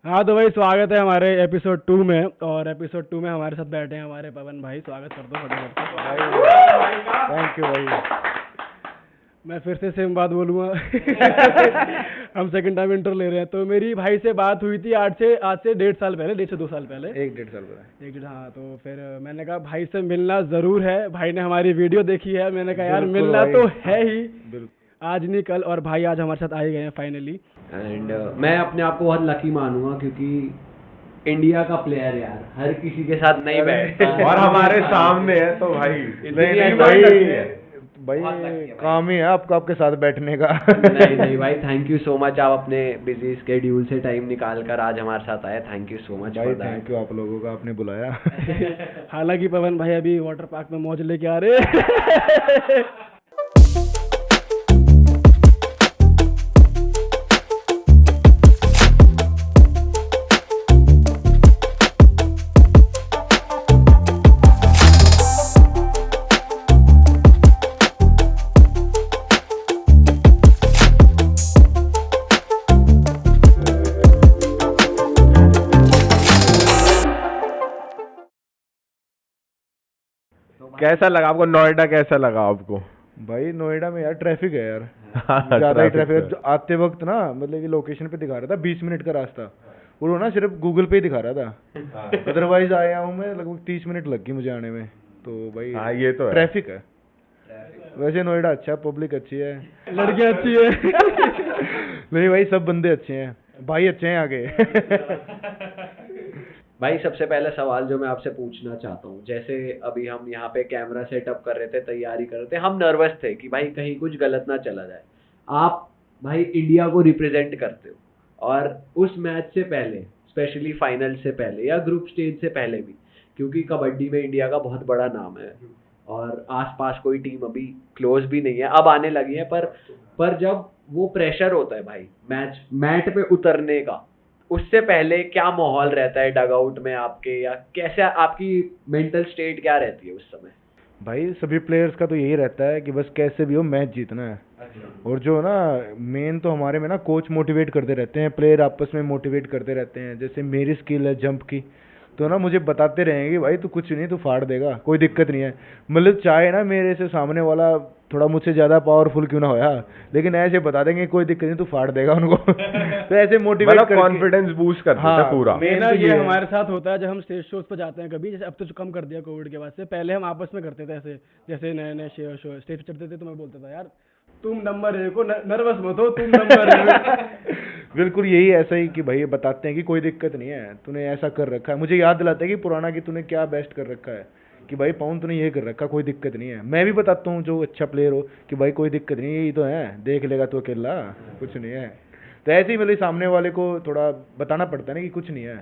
हाँ तो भाई स्वागत है हमारे एपिसोड 2 में। और एपिसोड 2 में हमारे साथ बैठे हैं हमारे पवन भाई। स्वागत कर दो फटाफट से। थैंक यू भाई। मैं फिर से सेम बात बोलूँगा। हम सेकंड टाइम इंटर ले रहे हैं। तो मेरी भाई से बात हुई थी आज से 1.5 साल पहले, 1.5 से 2 साल पहले। 1-1.5 साल पहले। एक डेढ़, हाँ। तो फिर मैंने कहा भाई से मिलना ज़रूर है। भाई ने हमारी वीडियो देखी है। मैंने कहा यार बिल्कुल मिलना भाई। तो है ही, बिल्कुल। आज नहीं कल। और भाई आज हमारे साथ आए गए हैं फाइनली। एंड मैं अपने आप को बहुत लकी मानूंगा क्योंकि इंडिया का प्लेयर यार हर किसी के साथ नहीं बैठता और हमारे सामने है तो भाई नहीं भाई भाई बहुत lucky है काम ही है आपका आपके साथ बैठने का। नहीं नहीं भाई, थैंक यू सो मच। आप अपने बिजी स्केड्यूल से टाइम निकाल कर आज हमारे साथ आए। थैंक यू सो मच भाई फॉर दैट। थैंक यू आप लोगों का, आपने बुलाया। हालांकि पवन भाई अभी वाटर पार्क में मौज लेके आ रहे हैं। कैसा लगा आपको? नोएडा कैसा लगा आपको? भाई नोएडा में यार ट्रैफक है यार, हाँ, ज्यादा ही traffic ट्रैफिक है। आते वक्त ना। मतलब कि लोकेशन पे दिखा रहा था 20 मिनट का रास्ता, और वो ना सिर्फ गूगल पे ही दिखा रहा था। अदरवाइज आया हूँ मैं, लगभग 30 मिनट लग गई मुझे आने में। तो भाई हाँ, ये तो है। ट्रैफिक है। वैसे नोएडा अच्छा है, पब्लिक अच्छी है, लड़कियां अच्छी है। नहीं भाई सब बंदे अच्छे हैं, भाई अच्छे हैं आगे। भाई सबसे पहला सवाल जो मैं आपसे पूछना चाहता हूँ, जैसे अभी हम यहाँ पे कैमरा सेटअप कर रहे थे, तैयारी कर रहे थे, हम नर्वस थे कि भाई कहीं कुछ गलत ना चला जाए। आप भाई इंडिया को रिप्रेजेंट करते हो और उस मैच से पहले, स्पेशली फाइनल से पहले या ग्रुप स्टेज से पहले भी, क्योंकि कबड्डी में इंडिया का बहुत बड़ा नाम है और आसपास कोई टीम अभी क्लोज भी नहीं है, अब आने लगी है। पर जब वो प्रेशर होता है भाई मैट पे उतरने का, उससे पहले क्या माहौल रहता है डगआउट में आपके, या कैसे आपकी मेंटल स्टेट क्या रहती है उस समय? भाई सभी प्लेयर्स का तो यही रहता है कि बस कैसे भी हो मैच जीतना है। और जो ना मेन तो हमारे में ना कोच मोटिवेट करते रहते हैं, प्लेयर आपस में मोटिवेट करते रहते हैं। जैसे मेरी स्किल है जंप की, तो ना मुझे बताते रहेंगे भाई तू कुछ नहीं, तू फाड़ देगा, कोई दिक्कत नहीं है। मतलब चाहे ना मेरे से सामने वाला थोड़ा मुझसे ज़्यादा पावरफुल क्यों ना होया, लेकिन ऐसे बता देंगे कोई दिक्कत नहीं, तू फाड़ देगा उनको। तो ऐसे मोटिवेट मतलब करके कॉन्फिडेंस बूस्ट कर देता है पूरा। मेन मेरा तो ये है। हमारे साथ होता है जब हम स्टेज शोज पर जाते हैं कभी। जैसे अब तो कम कर दिया कोविड के बाद से, पहले हम आपस में करते थे ऐसे। जैसे नए नए शो स्टेज पे चढ़ते थे तो मैं बोलता था यार तुम नंबर 1 हो, नर्वस मत हो, तुम नंबर 1 बिल्कुल यही ऐसा ही कि भाई बताते हैं कि कोई दिक्कत नहीं है, तूने ऐसा कर रखा है। मुझे याद दिलाते हैं कि पुराना कि तूने क्या बेस्ट कर रखा है, कि भाई पवन तूने ये कर रखा, कोई दिक्कत नहीं है। मैं भी बताता हूँ जो अच्छा प्लेयर हो कि भाई कोई दिक्कत नहीं है, यही तो है, देख लेगा तो अकेला, कुछ नहीं है। तो ऐसे ही मतलब सामने वाले को थोड़ा बताना पड़ता है ना कि कुछ नहीं है,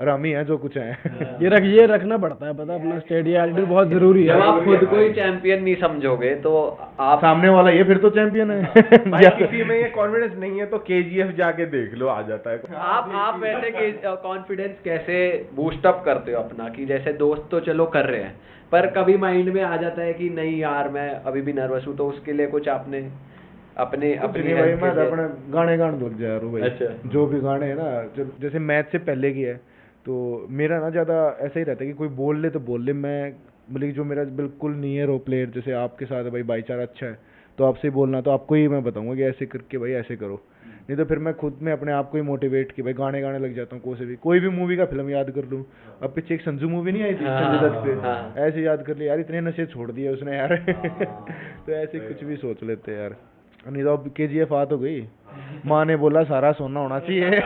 और हम ही हैं जो कुछ हैं। ये रखना पड़ता है, पता अपना स्टेडियम एटीट्यूड बहुत जरूरी जब है। आप खुद को ही चैंपियन नहीं समझोगे तो आप सामने वाला ये फिर तो चैंपियन है। भाई किसी में ये कॉन्फिडेंस नहीं है तो केजीएफ जाके देख लो, आ जाता है। आप वैसे कॉन्फिडेंस कैसे बूस्ट अप करते हो अपना? कि जैसे दोस्त तो चलो कर रहे हैं, पर कभी माइंड में आ जाता है कि नहीं यार मैं अभी भी नर्वस हूँ, तो उसके लिए कुछ आपने अपने अपनी नहीं भाई, हेल्थ मैं के तो लिए- अपने गाने लग जा रहा हूँ भाई। अच्छा। जो भी गाने हैं ना, जैसे मैच से पहले की है, तो मेरा ना ज़्यादा ऐसा ही रहता है कि कोई बोल ले तो बोल ले। मैं मतलब कि जो मेरा बिल्कुल नियर हो प्लेयर, जैसे आपके साथ है भाई भाईचारा अच्छा है, तो आपसे ही बोलना, तो आपको ही मैं बताऊंगा कि ऐसे करके भाई ऐसे करो। नहीं तो फिर मैं खुद में अपने आप को ही मोटिवेट कि भाई गाने लग जाता हूँ। कोई भी मूवी का फिल्म याद कर लूँ। अब पीछे एक संजू मूवी नहीं आई थी हाँ, संजय दत्त पे, हाँ। ऐसे याद कर लिया यार, इतने नशे छोड़ दिए उसने यार। तो ऐसे कुछ भी सोच लेते हैं यार। नहीं तो अब केजीएफ आ तो गई, माँ ने बोला सारा सोना होना चाहिए।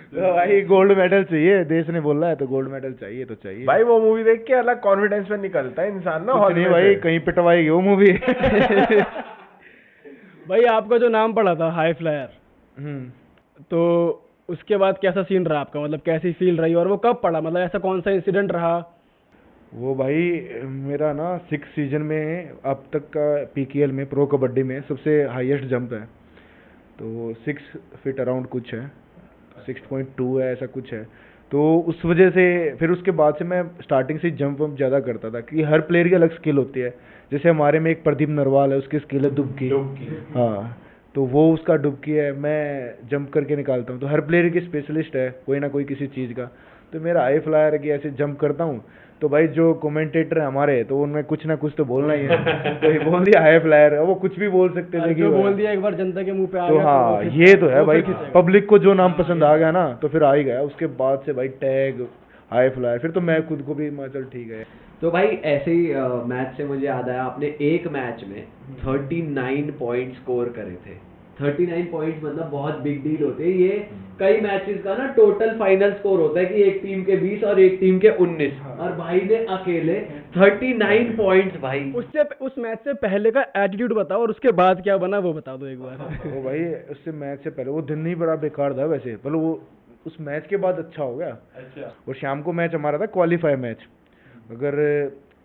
तो भाई गोल्ड मेडल चाहिए, देश ने बोला है तो गोल्ड मेडल चाहिए तो चाहिए। भाई वो मूवी देख के अलग कॉन्फिडेंस में निकलता है इंसान ना कुछ हॉल नहीं में भाई, से। कहीं पिटवाई गई वो मूवी। भाई आपका जो नाम पड़ा था हाई फ्लायर, तो उसके बाद कैसा सीन रहा आपका? मतलब कैसी फील रही और वो कब पड़ा? मतलब ऐसा कौन सा इंसिडेंट रहा? वो भाई मेरा ना 6 सीजन में अब तक का पीकेएल में, प्रो कबड्डी में सबसे हाईएस्ट जंप है। तो 6 फीट अराउंड कुछ है, 6.2 है, ऐसा कुछ है। तो उस वजह से फिर उसके बाद से मैं स्टार्टिंग से जंप वंप ज़्यादा करता था, क्योंकि हर प्लेयर की अलग स्किल होती है। जैसे हमारे में एक प्रदीप नरवाल है, उसकी स्किल है दुबकी। हाँ, तो वो उसका डुबकी है, मैं जंप करके निकालता हूँ। तो हर प्लेयर की स्पेशलिस्ट है कोई ना कोई किसी चीज़ का। तो मेरा हाई फ्लायर है कि ऐसे जंप करता हूँ, तो भाई जो कमेंटेटर है हमारे, तो उनमें कुछ ना कुछ तो बोलना ही है। तो ये बोल दिया हाई फ्लायर है, वो कुछ भी बोल सकते थे कि जो बोल दिया एक बार जनता के मुंह पे आ तो गया हाँ, वो ये तो है वो भाई, फिर खींचेगा। पब्लिक को जो नाम पसंद आ गया ना तो फिर आ ही गया। उसके बाद से भाई टैग, हाई फ्लायर, फिर तो मैं खुद को भी चल ठीक है। तो भाई ऐसे ही मैच से मुझे याद आया, आपने एक मैच में 39 पॉइंट स्कोर करे थे। 39 पॉइंट्स मतलब बहुत बिग डील होते हैं ये। कई मैचेस का ना टोटल फाइनल स्कोर होता है कि एक टीम के 20 और एक टीम के 19, और भाई ने अकेले 39 पॉइंट्स भाई। उससे उस मैच से पहले का एटीट्यूड बताओ और उसके बाद क्या बना वो बता दो एक बार। वो भाई उससे मैच से पहले वो दिन ही बड़ा बेकार था वैसे, पर वो उस मैच के बाद अच्छा हो गया। अच्छा। और शाम को मैच हमारा था क्वालीफाई मैच। अगर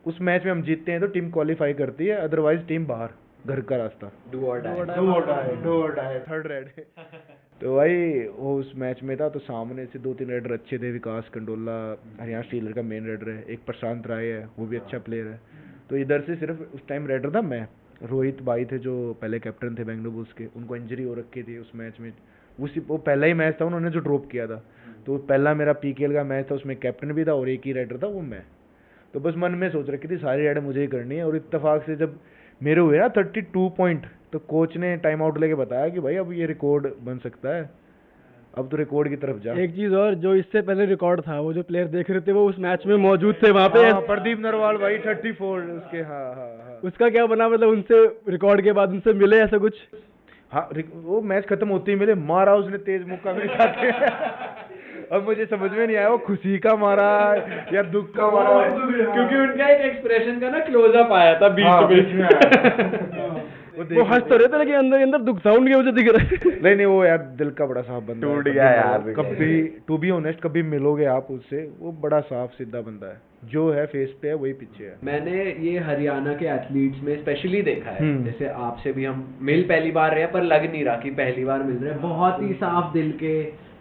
उस मैच में हम जीतते हैं तो टीम क्वालीफाई करती है, अदरवाइज टीम बाहर, घर का रास्ता। डू और डाई। Third red. तो भाई वो उस मैच में था, तो सामने से 2-3 रेडर अच्छे थे। विकास कंडोला हरियाणा स्टीलर का मेन रेडर है, एक प्रशांत राय है, वो भी अच्छा प्लेयर है। तो इधर से सिर्फ उस टाइम रेडर था मैं, रोहित भाई थे जो पहले कैप्टन थे बेंगलुरु बुल्स के, उनको इंजरी हो रखी थी उस मैच में। वो पहला ही मैच था उन्होंने जो ड्रॉप किया था। तो पहला मेरा पीकेएल का मैच था, उसमें कैप्टन भी था और एक ही रेडर था, वो मैं। तो बस मन में सोच रखी थी सारी रेड मुझे ही करनी है। और इत्तेफाक से जब मेरे हुए ना 32 पॉइंट, तो कोच ने टाइम आउट लेके बताया कि भाई अब ये रिकॉर्ड बन सकता है, अब तो रिकॉर्ड की तरफ जा। एक चीज और, जो इससे पहले रिकॉर्ड था, वो जो प्लेयर देख रहे थे वो उस मैच में मौजूद थे वहाँ पे। हाँ, प्रदीप नरवाल भाई 34 उसके। हाँ। उसका क्या बना, मतलब उनसे रिकॉर्ड के बाद उनसे मिले ऐसा कुछ? हाँ, वो मैच खत्म होते ही मिले, मारा उसने तेज मुक्का मेरे साथ। अब मुझे समझ में नहीं आया वो खुशी का मारा या दुख का मारा, क्योंकि उनका एक एक्सप्रेशन का ना क्लोजअप आया था बीच में। वो हंस तो रहे थे लेकिन अंदर अंदर दुख था उनके, मुझे दिख रहा है। नहीं वो यार दिल का बड़ा साफ बंदा है। टूट गया यार। कभी टू बी ऑनेस्ट कभी मिलोगे आप उससे, वो बड़ा साफ सीधा बंदा है, जो है फेस पे है वही पीछे है। मैंने ये हरियाणा के एथलीट्स में स्पेशली देखा है, हम्म। जैसे आपसे भी हम मिल पहली बार रहे हैं, पर लग नहीं रहा कि पहली बार मिल रहे हैं। बहुत ही साफ दिल के,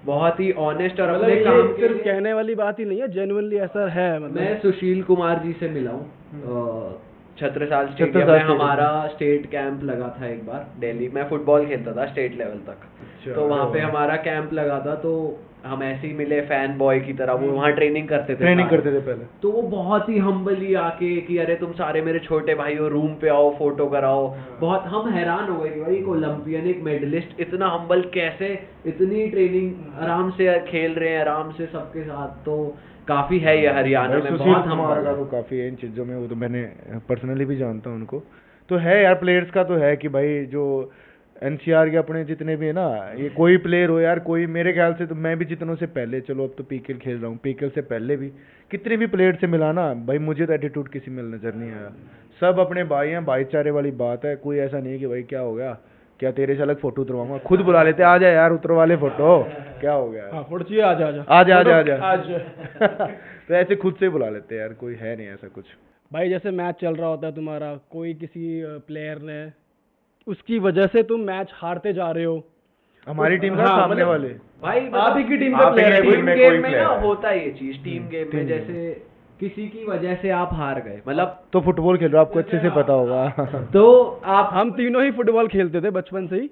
बहुत ही ऑनेस्ट, और मतलब अपने ये काम के सिर्फ लिए। कहने वाली बात ही नहीं है, जेन्युइनली ऐसा है। मतलब मैं सुशील कुमार जी से मिला हूँ छत्रसाल स्टेडियम छत्रसाल में। स्टेडियम। हमारा स्टेट कैंप लगा था एक बार दिल्ली में, फुटबॉल खेलता था स्टेट लेवल तक। अच्छा। तो वहाँ पे हमारा कैंप लगा था, तो हम ऐसे ही मिले फैन बॉय की तरह। वो वहाँ ट्रेनिंग करते थे ट्रेनिंग सारे। करते थे पहले। तो वो बहुत ही हम्बली आके कि अरे तुम सारे मेरे छोटे भाई हो, रूम पे आओ, फोटो कराओ। बहुत हम हैरान हो गए कि भाई एक ओलंपियन, एक मेडलिस्ट इतना हम्बल कैसे, इतनी ट्रेनिंग आराम से खेल रहे हैं, आराम से सबके साथ। तो काफी है ये हरियाणा भाई में सुशील बहुत कुमार हम्बल का तो काफी है इन चीजों में, वो तो मैंने पर्सनली भी जानता हूँ उनको। तो है यार प्लेयर्स का तो है कि भाई जो एनसीआर के अपने जितने भी है ना, ये कोई प्लेयर हो यार, कोई मेरे ख्याल से तो मैं भी जितनों से पहले, चलो अब तो पीकेएल खेल रहा हूँ, पीकेएल से पहले भी कितने भी प्लेयर से मिला ना भाई, मुझे तो एटीट्यूड किसी में नजर नहीं आया। सब अपने भाई हैं, भाईचारे वाली बात है। कोई ऐसा नहीं है कि भाई क्या हो गया, क्या तेरे से अलग फोटो उतरवाऊंगा, खुद बुला लेते आ जा यार उतरवा ले फोटो, क्या हो गया, हाँ फोटो चाहिए, आजा आजा आजा आजा आजा आज। तो ऐसे खुद से बुला लेते हैं यार, कोई है नहीं ऐसा कुछ। भाई जैसे मैच चल रहा होता है तुम्हारा, कोई किसी प्लेयर ने, उसकी वजह से तुम मैच हारते जा रहे हो, हमारी टीम का हाँ, सामने मतलब- वाले भाई आप ही की टीम का आप ही की प्लेयर टीम टीम में गेम कोई में player ना है। होता है ये चीज, टीम गेम में जैसे किसी की वजह से आप हार गए, मतलब तो फुटबॉल खेल रहे हो, आपको अच्छे से पता होगा। तो आप हम तीनों ही फुटबॉल खेलते थे बचपन से ही,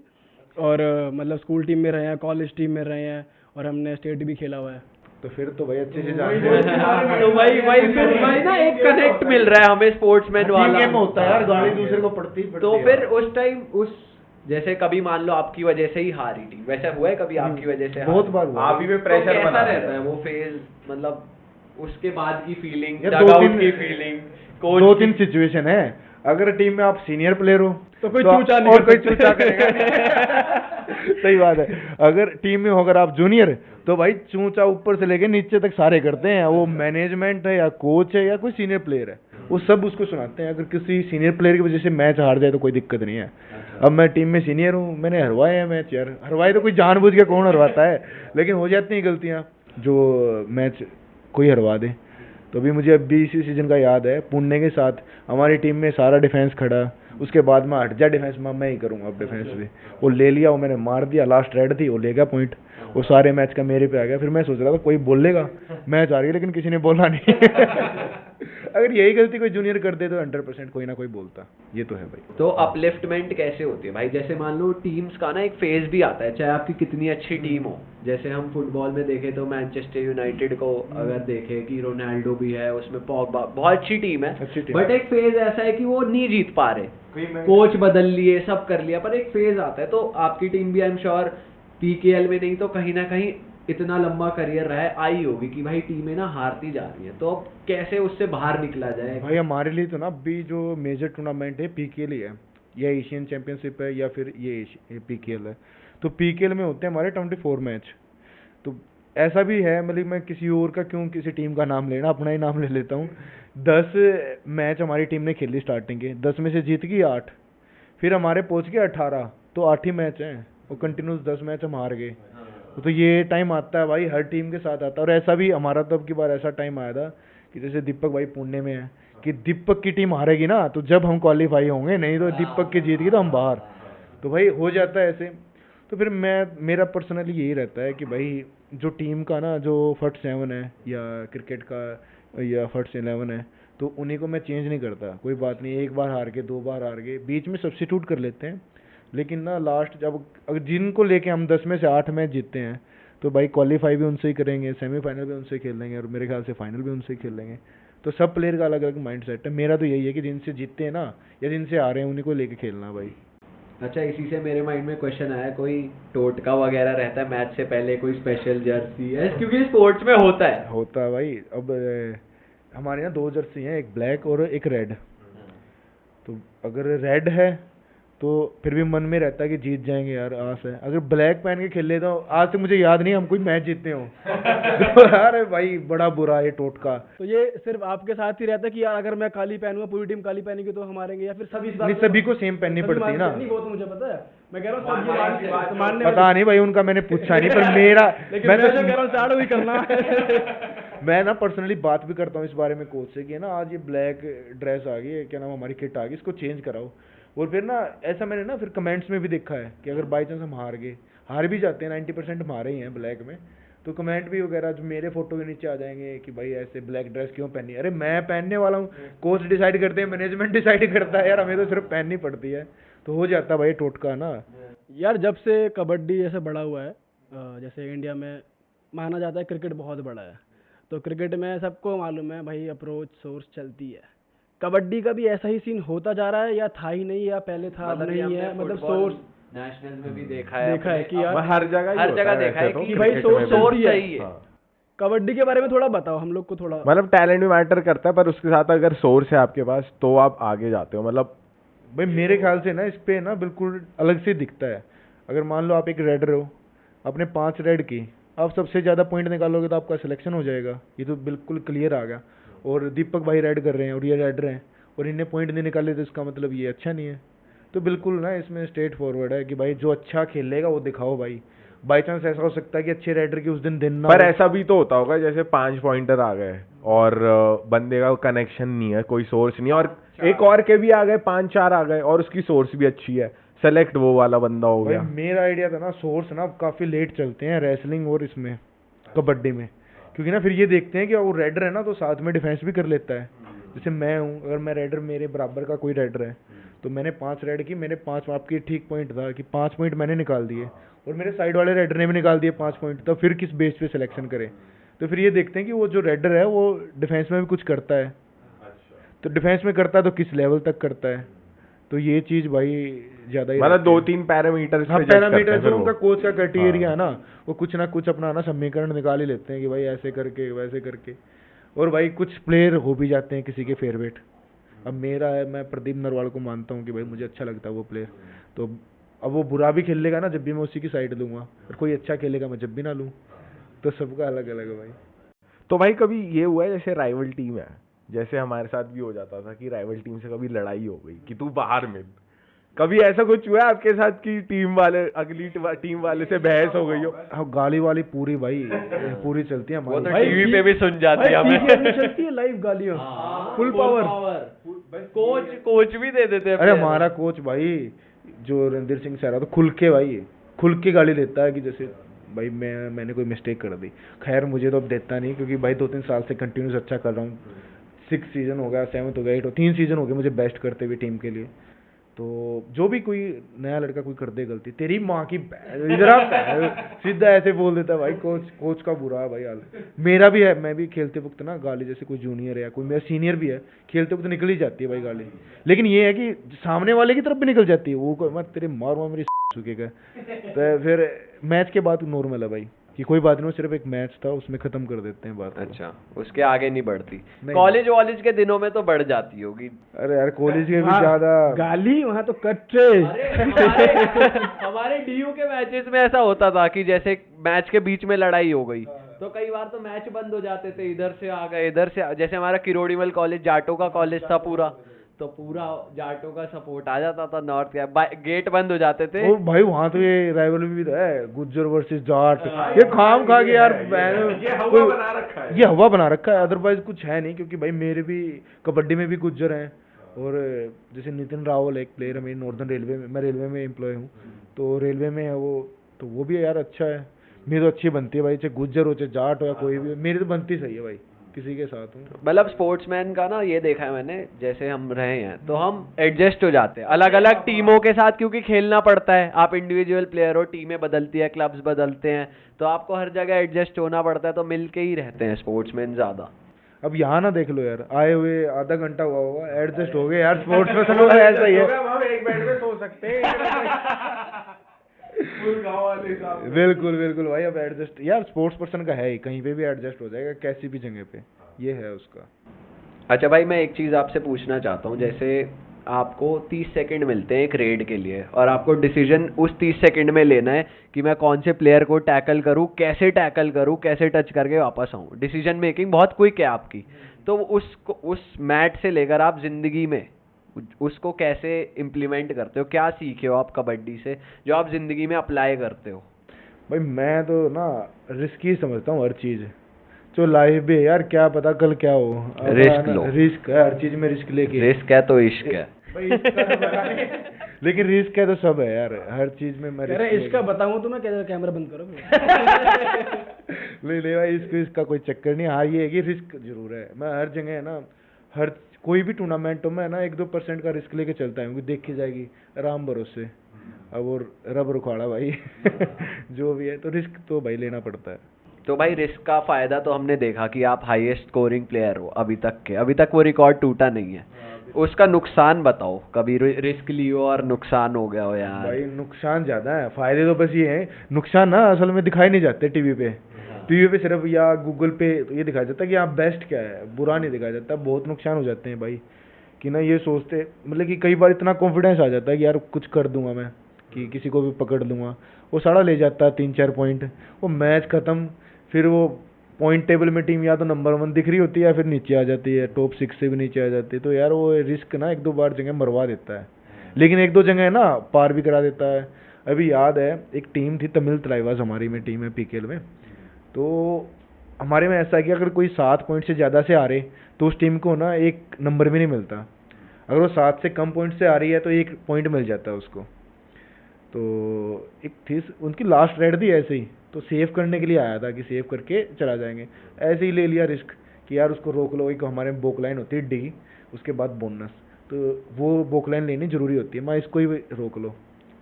और मतलब स्कूल टीम में रहे हैं, कॉलेज टीम में रहे हैं, और हमने स्टेट भी खेला हुआ है। तो फिर तो भाई अच्छे से जानते हैं। तो वही ना एक कनेक्ट मिल रहा है हमें स्पोर्ट्समैन वाला। गेम होता है यार, गाड़ी दूसरे को पड़ती ही पड़ती तो है। फिर उस टाइम जैसे कभी मान लो आपकी वजह से ही हारी टीम, वैसा हुआ है कभी आपकी वजह से बहुत हारी? बार हुआ। आप ही पे तो प्रेशर कैसा बना रहता है वो फेज, मतलब उसके बाद की फीलिंग, यार डगआउट की फीलिंग, कोच दो तीन सिचुएशन है। अगर टीम में आप सीनियर प्लेयर हो तो कोई चूचा नहीं और कर कोई सकते। चूचा करेगा। सही बात है। अगर टीम में हो अगर आप जूनियर, तो भाई चूचा ऊपर से लेके नीचे तक सारे करते हैं, वो मैनेजमेंट है या कोच है या कोई सीनियर प्लेयर है, वो सब उसको सुनाते हैं। अगर किसी सीनियर प्लेयर की वजह से मैच हार जाए तो कोई दिक्कत नहीं है। अब मैं टीम में सीनियर हूँ, मैंने हरवाए हैं मैच यार, हरवाए तो कोई जानबूझ के कौन हरवाता है, लेकिन हो जाती हैं गलतियाँ जो मैच कोई हरवा दे। तो अभी मुझे अभी इसी सीजन का याद है, पुणे के साथ हमारी टीम में सारा डिफेंस खड़ा, उसके बाद में हट जा डिफेंस में, मैं ही करूँगा अब डिफेंस भी, वो ले लिया, वो मैंने मार दिया, लास्ट रेड थी, वो ले गया पॉइंट, वो सारे मैच का मेरे पे आ गया। फिर मैं सोच रहा था कोई बोलेगा, मैच आ रही है, लेकिन किसी ने बोला नहीं। अगर यही गलती कोई जूनियर कर दे तो 100% कोई ना कोई बोलता, ये तो है भाई। तो अपलिफ्टमेंट कैसे होती है भाई? जैसे मान लो टीम्स का ना एक फेज भी आता है, चाहे आपकी कितनी अच्छी टीम हो। जैसे हम फुटबॉल में देखें तो मैनचेस्टर यूनाइटेड को अगर देखें कि रोनाल्डो भी है उसमें, पॉगबा, बहुत अच्छी टीम है, अच्छी टीम बट एक फेज ऐसा है कि वो नहीं जीत पा रहे, कोच बदल लिए, सब कर लिया, पर एक फेज आता है। तो आपकी टीम भी आई एम श्योर पीकेएल में नहीं तो कहीं ना कहीं इतना लंबा करियर रहा है, आई होगी कि भाई टीमें ना हारती जा रही हैं, तो अब कैसे उससे बाहर निकला जाए? भाई हमारे लिए तो ना अभी जो मेजर टूर्नामेंट है पीकेएल ही है, या एशियन चैंपियनशिप है या फिर ये पीकेएल है। तो पीकेएल में होते हैं हमारे 24 मैच। तो ऐसा भी है, मतलब मैं किसी और का क्यों किसी टीम का नाम लेना, अपना ही नाम ले लेता हूँ। 10 मैच हमारी टीम ने खेली स्टार्टिंग के, 10 में से जीत गई 8, फिर हमारे पहुँच गए 18, तो 8 ही मैच हैं और कंटिन्यूस 10 मैच हम हार गए। तो ये टाइम आता है भाई, हर टीम के साथ आता है। और ऐसा भी हमारा तो अब की बार ऐसा टाइम आया था कि जैसे दीपक भाई पुणे में है कि दीपक की टीम हारेगी ना तो जब हम क्वालिफाई होंगे, नहीं तो दीपक की जीत गई तो हम बाहर। तो भाई हो जाता है ऐसे। तो फिर मेरा पर्सनली यही रहता है कि भाई जो टीम का ना जो फर्स्ट 7 है या क्रिकेट का या फर्स्ट 11 है, तो उन्हीं को मैं चेंज नहीं करता। कोई बात नहीं, एक बार हार गए, 2 बार हार गए, बीच में सब्स्टिट्यूट कर लेते हैं, लेकिन ना लास्ट जब अगर जिनको लेके हम 10 में से 8 मैच जीतते हैं तो भाई क्वालिफाई भी उनसे ही करेंगे, सेमीफाइनल भी उनसे खेलेंगे और मेरे ख्याल से फाइनल भी उनसे ही खेलेंगे। तो सब प्लेयर का अलग अलग माइंड सेट है। मेरा तो यही है कि जिनसे जीतते हैं ना या जिनसे आ रहे हैं उन्हीं को लेके खेलना भाई। अच्छा, इसी से मेरे माइंड में क्वेश्चन आया, कोई टोटका वगैरह रहता है मैच से पहले, कोई स्पेशल जर्सी है? क्योंकि स्पोर्ट्स में होता है भाई। अब हमारे यहाँ 2 जर्सी हैं, एक ब्लैक और एक रेड। तो अगर रेड है तो फिर भी मन में रहता है कि जीत जाएंगे यार, आस है। अगर ब्लैक पहन के खेल लेता हूँ, आज तक मुझे याद नहीं हम कोई मैच जीतते हो। तो यार भाई बड़ा बुरा ये टोटका। तो ये सिर्फ आपके साथ ही रहता है कि यार अगर मैं काली पहनूंगा, पूरी टीम काली पहनेगी तो हम हारेंगे, या फिर सभी इस बात नहीं, को- सभी को सेम पहननी सभी पड़ती है ना। मानते नहीं, वो तो मुझे पता है। मैं कह रहा हूँ सब ये मानने पता नहीं भाई, उनका मैंने पूछा नहीं, पर मेरा लेकिन मैं जो कह रहा हूँ स्टार्ट भी करना मैं ना पर्सनली बात भी करता हूँ इस बारे में कोच से कि ना आज ये ब्लैक ड्रेस आ गई है, क्या नाम, हमारी किट आ गई, इसको चेंज कराओ। और फिर ना ऐसा मैंने ना फिर कमेंट्स में भी देखा है कि अगर बाई चांस हम हार भी जाते हैं, 90% हम हारे ही हैं ब्लैक में, तो कमेंट भी वगैरह जो मेरे फोटो के नीचे आ जाएंगे कि भाई ऐसे ब्लैक ड्रेस क्यों पहनी। अरे मैं पहनने वाला हूँ, कोच डिसाइड करते हैं, मैनेजमेंट डिसाइड करता है यार, हमें तो सिर्फ पहननी पड़ती है। तो हो जाता है भाई टोटका ना। यार जब से कबड्डी जैसे बड़ा हुआ है, जैसे इंडिया में माना जाता है क्रिकेट बहुत बड़ा है, तो क्रिकेट में सबको मालूम है भाई अप्रोच सोर्स चलती है। कबड्डी का भी ऐसा ही सीन होता जा रहा है, या था ही नहीं, या पहले था अब नहीं है? मतलब सोर्स नेशनल में भी देखा है कि यार हर जगह हर जगह देखा है वैसे तो कि भाई क्रिकेट सोच में भी। सोच सही है। हाँ। कबड्डी के बारे में थोड़ा बताओ हम लोग को थोड़ा। मतलब टैलेंट भी मैटर करता है, पर उसके साथ अगर सोर्स है आपके पास तो आप आगे जाते हो। मतलब भाई मेरे ख्याल से ना इस पे ना बिल्कुल अलग से दिखता है। अगर मान लो आप एक रेडर हो, आपने 5 रेड की, आप सबसे ज़्यादा पॉइंट निकालोगे तो आपका सिलेक्शन हो जाएगा, ये तो बिल्कुल क्लियर आ गया। और दीपक भाई रेड कर रहे हैं और ये रेडर हैं और इन्हें पॉइंट नहीं निकाले तो इसका मतलब ये अच्छा नहीं है। तो बिल्कुल ना इसमें स्ट्रेट फॉरवर्ड है कि भाई जो अच्छा खेलेगा वो दिखाओ भाई। बाई चांस ऐसा हो सकता है कि अच्छे रेडर की उस दिन ना पर हो। ऐसा भी तो होता होगा जैसे 5 पॉइंटर आ गए और बंदे का कनेक्शन नहीं है, कोई सोर्स नहीं है, और एक और के भी आ गए, 5-4 आ गए और उसकी सोर्स भी अच्छी है, सेलेक्ट वो वाला बंदा हो भाई गया। मेरा आइडिया था ना, सोर्स ना काफ़ी लेट चलते हैं रेसलिंग और इसमें कबड्डी में, क्योंकि ना फिर ये देखते हैं कि वो रेडर है ना तो साथ में डिफेंस भी कर लेता है। जैसे मैं हूँ, अगर मैं रेडर, मेरे बराबर का कोई रेडर है तो मैंने 5 रेड की, मेरे 5 आपकी ठीक पॉइंट था कि 5 पॉइंट मैंने निकाल दिए और मेरे साइड वाले रेडर ने भी निकाल दिए 5 पॉइंट, तो फिर किस बेस पे सिलेक्शन करें? तो फिर ये देखते हैं कि वो जो रेडर है वो डिफेंस में भी कुछ करता है, तो डिफेंस में करता है तो किस लेवल तक करता है। तो ये चीज़ भाई ज़्यादा ही मतलब 2-3 पैरामीटर हाँ, पैरामीटर जो उनका कोच का क्राइटेरिया है ना, वो कुछ ना कुछ अपना ना समीकरण निकाल ही लेते हैं कि भाई ऐसे करके वैसे करके। और भाई कुछ प्लेयर हो भी जाते हैं किसी के फेवरेट। अब मेरा है, मैं प्रदीप नरवाल को मानता हूँ कि भाई मुझे अच्छा लगता है वो प्लेयर, तो अब वो बुरा भी खेल लेगा ना जब भी मैं उसी की साइड लूँगा, और कोई अच्छा खेलेगा मैं जब भी ना लूँ। तो सबका अलग अलग है भाई। तो भाई कभी ये हुआ है जैसे राइवल टीम है, जैसे हमारे साथ भी हो जाता था कि राइवल टीम से कभी लड़ाई हो गई कि तू बाहर मिल, कभी ऐसा कुछ हुआ है आपके साथ कि टीम वाले अगली टीम वाले से बहस हो गई हो? हाँ, गाली वाली पूरी भाई पूरी चलती है वो तो हमारी। भाई टीवी पे भी सुन जाती है भाई, हमें। PKL में चलती है लाइव गालियां, फुल पावर। कोच भी दे देते हैं अरे player। हमारा कोच भाई जो रणधीर सिंह सहरा, तो खुल के भाई खुल के गाली देता है कि जैसे भाई मैंने कोई मिस्टेक कर दी। खैर मुझे तो अब देता नहीं, क्योंकि भाई 2-3 साल से कंटिन्यूस अच्छा कर रहा हूँ, 6 सीजन हो गया, 7th हो गया, 8 3 सीजन हो गए मुझे बेस्ट करते हुए टीम के लिए। तो जो भी कोई नया लड़का कोई कर दे गलती, तेरी माँ की इधर आप सीधा ऐसे बोल देता है भाई। कोच का बुरा है भाई हाल। मेरा भी है, मैं भी खेलते वक्त ना गाली, जैसे कोई जूनियर है या कोई मेरा सीनियर भी है, खेलते वक्त निकल ही जाती है भाई गाली। लेकिन ये है कि सामने वाले की तरफ भी निकल जाती है, वो मैं तेरे मारूंगा मेरी सूखेगा। तो फिर मैच के बाद नॉर्मल है भाई कि कोई बात नहीं, सिर्फ एक मैच था उसमें खत्म कर देते हैं बात। अच्छा, उसके आगे नहीं बढ़ती। नहीं। कॉलेज के दिनों में तो बढ़ जाती होगी। अरे यार कॉलेज के भी वहाँ ज्यादा गाली, वहाँ तो कट्टे। हमारे डीयू के मैचेस में ऐसा होता था कि जैसे मैच के बीच में लड़ाई हो गई तो कई बार तो मैच बंद हो जाते थे, इधर से आ गए, इधर से जैसे हमारा किरोड़ीमल कॉलेज जाटो का कॉलेज था पूरा, तो पूरा जाटो का सपोर्ट आ जाता था नॉर्थ का, गेट बंद हो जाते थे। ओ भाई वहाँ तो ये राइवल भी तो है, गुज्जर वर्सेस जाट। ये खाम खा के यार ये हवा बना रखा है। ये हवा बना रखा है, अदरवाइज कुछ है नहीं। क्योंकि भाई मेरे भी कबड्डी में भी गुज्जर हैं, और जैसे नितिन रावल एक प्लेयर है मेरी नॉर्दर्न रेलवे में, मैं रेलवे में एम्प्लॉय हूँ, तो रेलवे में है वो, तो वो भी यार अच्छा है। मेरी तो अच्छी बनती है भाई, चाहे गुज्जर हो चाहे जाट हो या कोई भी हो, मेरी तो बनती सही है भाई, किसी के साथ हूँ। मतलब स्पोर्ट्समैन का ना ये देखा है मैंने, जैसे हम रहे हैं तो हम एडजस्ट हो जाते हैं अलग अलग टीमों के साथ, क्योंकि खेलना पड़ता है। आप इंडिविजुअल प्लेयर हो, टीमें बदलती है, क्लब्स बदलते हैं, तो आपको हर जगह एडजस्ट होना पड़ता है, तो मिलके ही रहते हैं स्पोर्ट्समैन ज्यादा। अब यहाँ ना देख लो यार, आए हुए आधा घंटा हुआ होगा, एडजस्ट हो गए यार। स्पोर्ट्स पर्सन वाला ऐसा ही है, हम एक बेड में सो सकते हैं। फुल गाँव वाले साहब। बिल्कुल बिल्कुल भाई। अब एडजस्ट यार स्पोर्ट्स पर्सन का है ही, कहीं पे भी एडजस्ट हो जाएगा, कैसी भी जगह पे, ये है उसका। अच्छा भाई, मैं एक चीज आपसे पूछना चाहता हूँ, जैसे आपको 30 सेकंड मिलते हैं एक रेड के लिए, और आपको डिसीजन उस 30 सेकंड में लेना है कि मैं कौन से प्लेयर को टैकल करूँ, कैसे टच करके वापस आऊँ। डिसीजन मेकिंग बहुत क्विक है आपकी, तो उस मैच से लेकर आप जिंदगी में उसको कैसे इम्प्लीमेंट करते हो, क्या सीखे हो आप कबड्डी से जो आप जिंदगी में अप्लाई करते हो? भाई मैं तो ना रिस्क ही समझता हूँ हर चीज, जो लाइफ भी है यार, क्या पता कल क्या हो। अब रिस्क ना, लो। रिस्क है हर चीज में, रिस्क लेके। रिस्क है तो इश्क है। भाई इसका तो पता नहीं, लेकिन रिस्क है तो सब है यार, हर चीज में मैं कह रहे risk इसका लेके- बताऊँ तो मैं कैमरा बंद करो। नहीं नहीं भाई, इसका कोई चक्कर नहीं। हाँ ये है कि रिस्क जरूर है, मैं हर जगह है ना, हर कोई भी टूर्नामेंट हो मैं ना 1-2% का रिस्क लेके चलता हूँ, क्योंकि देखी जाएगी आराम भरोसे। अब और रब रुखाड़ा भाई जो भी है, तो रिस्क तो भाई लेना पड़ता है। तो भाई रिस्क का फायदा तो हमने देखा कि आप हाईएस्ट स्कोरिंग प्लेयर हो अभी तक वो रिकॉर्ड टूटा नहीं है। उसका नुकसान बताओ, कभी रिस्क लियो और नुकसान हो गया हो यार? भाई नुकसान ज्यादा है, फायदे तो बस ये हैं। नुकसान ना असल में दिखाई नहीं जाते टीवी पे। टीवी पे सिर्फ या गूगल पे तो ये दिखाया जाता है कि आप बेस्ट क्या है, बुरा नहीं दिखाया जाता। बहुत नुकसान हो जाते हैं भाई, कि ना ये सोचते, मतलब कि कई बार इतना कॉन्फिडेंस आ जाता है कि यार कुछ कर दूंगा मैं, कि किसी को भी पकड़ लूंगा, वो सारा ले जाता है 3-4 पॉइंट, वो मैच खत्म। फिर वो पॉइंट टेबल में टीम या तो नंबर 1 दिख रही होती है या फिर नीचे आ जाती है, टॉप 6 से भी नीचे आ जाती है। तो यार वो रिस्क ना 1-2 बार जगह मरवा देता है, लेकिन 1-2 जगह ना पार भी करा देता है। अभी याद है एक टीम थी तमिल तलाइवास, हमारी में टीम है पीकेएल में, तो हमारे में ऐसा है कि अगर कोई 7 पॉइंट से ज़्यादा से आ रहे तो उस टीम को ना 1 नंबर भी नहीं मिलता। अगर वो 7 से कम पॉइंट से आ रही है तो 1 पॉइंट मिल जाता है उसको। तो एक थी उनकी लास्ट रेड थी ऐसे ही, तो सेव करने के लिए आया था कि सेव करके चला जाएंगे, ऐसे ही ले लिया रिस्क कि यार उसको रोक लो। एक हमारे में बोक लाइन होती है डी, उसके बाद बोनस, तो वो बोक लाइन लेनी जरूरी होती है। मैं इसको ही रोक लो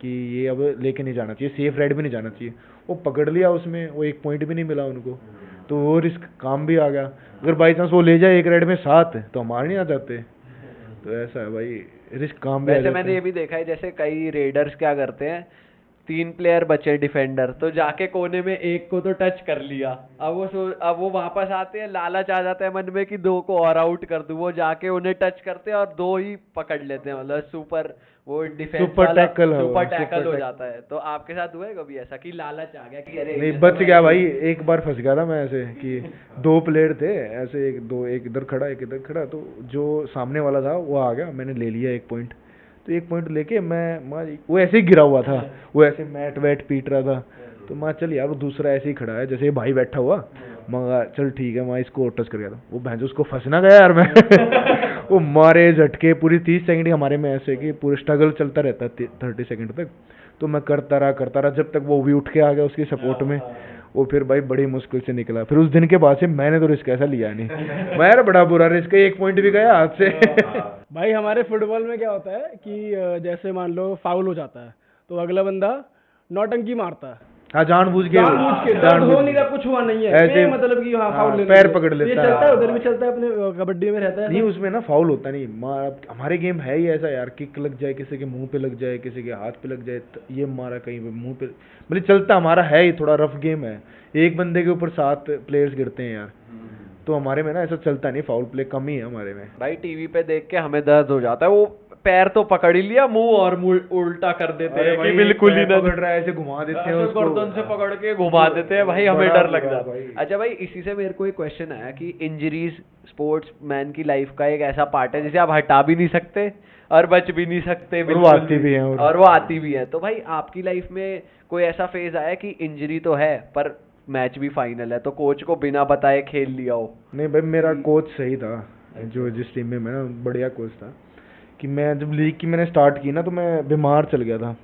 कि ये अब लेके नहीं जाना चाहिए, सेफ रेड भी नहीं जाना चाहिए। वो पकड़ लिया उसमें, वो 1 पॉइंट भी नहीं मिला उनको, तो वो रिस्क काम भी आ गया। अगर बाई चांस वो ले जाए 1 रेड में 7 तो हमारे नहीं आ जाते। तो ऐसा है भाई, रिस्क काम भी आ वैसे जाता मैंने है। ये भी देखा है, जैसे कई रेडर्स क्या करते हैं, 3 प्लेयर बचे डिफेंडर, तो जाके कोने में एक को तो टच कर लिया, अब वो वापस आते हैं, लालच आ जाता है मन में कि 2 को और आउट कर दूं, वो जाके उन्हें टच करते हैं और 2 ही पकड़ लेते हैं, मतलब सुपर वो डिफेंस सुपर टैकल है वो, सुपर सुपर टैकल हो टैकल। जाता है। तो आपके साथ हुआ है कभी ऐसा कि लालच आ गया कि अरे नहीं जैसे बच मैं गया ऐसे- भाई, एक बार फंस गया था मैं ऐसे कि 2 प्लेयर थे ऐसे, एक इधर खड़ा एक इधर खड़ा, तो जो सामने वाला था वो आ गया, मैंने ले लिया 1 पॉइंट। तो 1 पॉइंट लेके वो ऐसे ही गिरा हुआ था, वो ऐसे मैट वैट पीट रहा था, तो मैं चल यार वो दूसरा ऐसे ही खड़ा है, जैसे ये भाई बैठा हुआ, मैं चल ठीक है, मैं इसको टच कर गया था। वो भैंस उसको फंस ना गया यार मैं वो मारे झटके पूरी 30 सेकंड हमारे में ऐसे कि पूरे स्ट्रगल चलता रहता 30 सेकंड तक। तो मैं करता रहा जब तक वो भी उठ के आ गया उसकी सपोर्ट में। वो फिर भाई बड़ी मुश्किल से निकला। फिर उस दिन के बाद से मैंने तो रिस्क ऐसा लिया नहीं। मैं यार बड़ा बुरा रिस्क है, 1 पॉइंट भी गया हाथ से। भाई हमारे फुटबॉल में क्या होता है कि जैसे मान लो फाउल हो जाता है तो अगला बंदा नौटंकी मारता है, हाँ जानबूझ के जानबूझ के, दर्द हो नहीं रहा, कुछ हुआ नहीं है, ऐसे मतलब कि हाँ फाउल लेने पैर के लिए। पकड़ लेता ये है। चलता है, उधर भी चलता है, अपने कबड्डी में रहता है नहीं ऐसा। उसमें ना फाउल होता नहीं, हमारे गेम है ही ऐसा यार, किक लग जाए, किसी के मुंह पे लग जाए, किसी के हाथ पे लग जाए, ये मारा कहीं पे मुंह पे, मतलब चलता हमारा है ही, थोड़ा रफ गेम है। एक बंदे के ऊपर 7 प्लेयर्स गिरते हैं यार, तो हमारे में ना ऐसा चलता नहीं, फाउल प्ले कम ही है हमारे में। भाई टीवी पे देख के हमें दर्द हो जाता है, वो पैर तो पकड़ ही लिया, मुंह और मुंह उल्टा कर देते हैं कि बिल्कुल ही ना पकड़ रहा है, ऐसे घुमा देते हैं ऐसे उसको, गर्दन से पकड़ के घुमा देते हैं भाई, हमें बड़ा डर लग बुरा जाता है। भाई। अच्छा भाई, इसी से मेरे को एक क्वेश्चन आया कि इंजरीज स्पोर्ट्स मैन की लाइफ का एक ऐसा पार्ट है जिसे आप हटा भी नहीं सकते और बच भी नहीं सकते, और वो बिल्कुल आती भी हैं और वो आती भी है। तो भाई आपकी लाइफ में कोई ऐसा फेज आया कि इंजरी तो है पर मैच भी फाइनल है, तो कोच को बिना बताए खेल लिया हो? नहीं भाई मेरा कोच सही था, जो जिस टीम में मैं ना, बढ़िया कोच था। कि मैं जब लीग की मैंने स्टार्ट की ना, तो मैं बीमार चल गया था,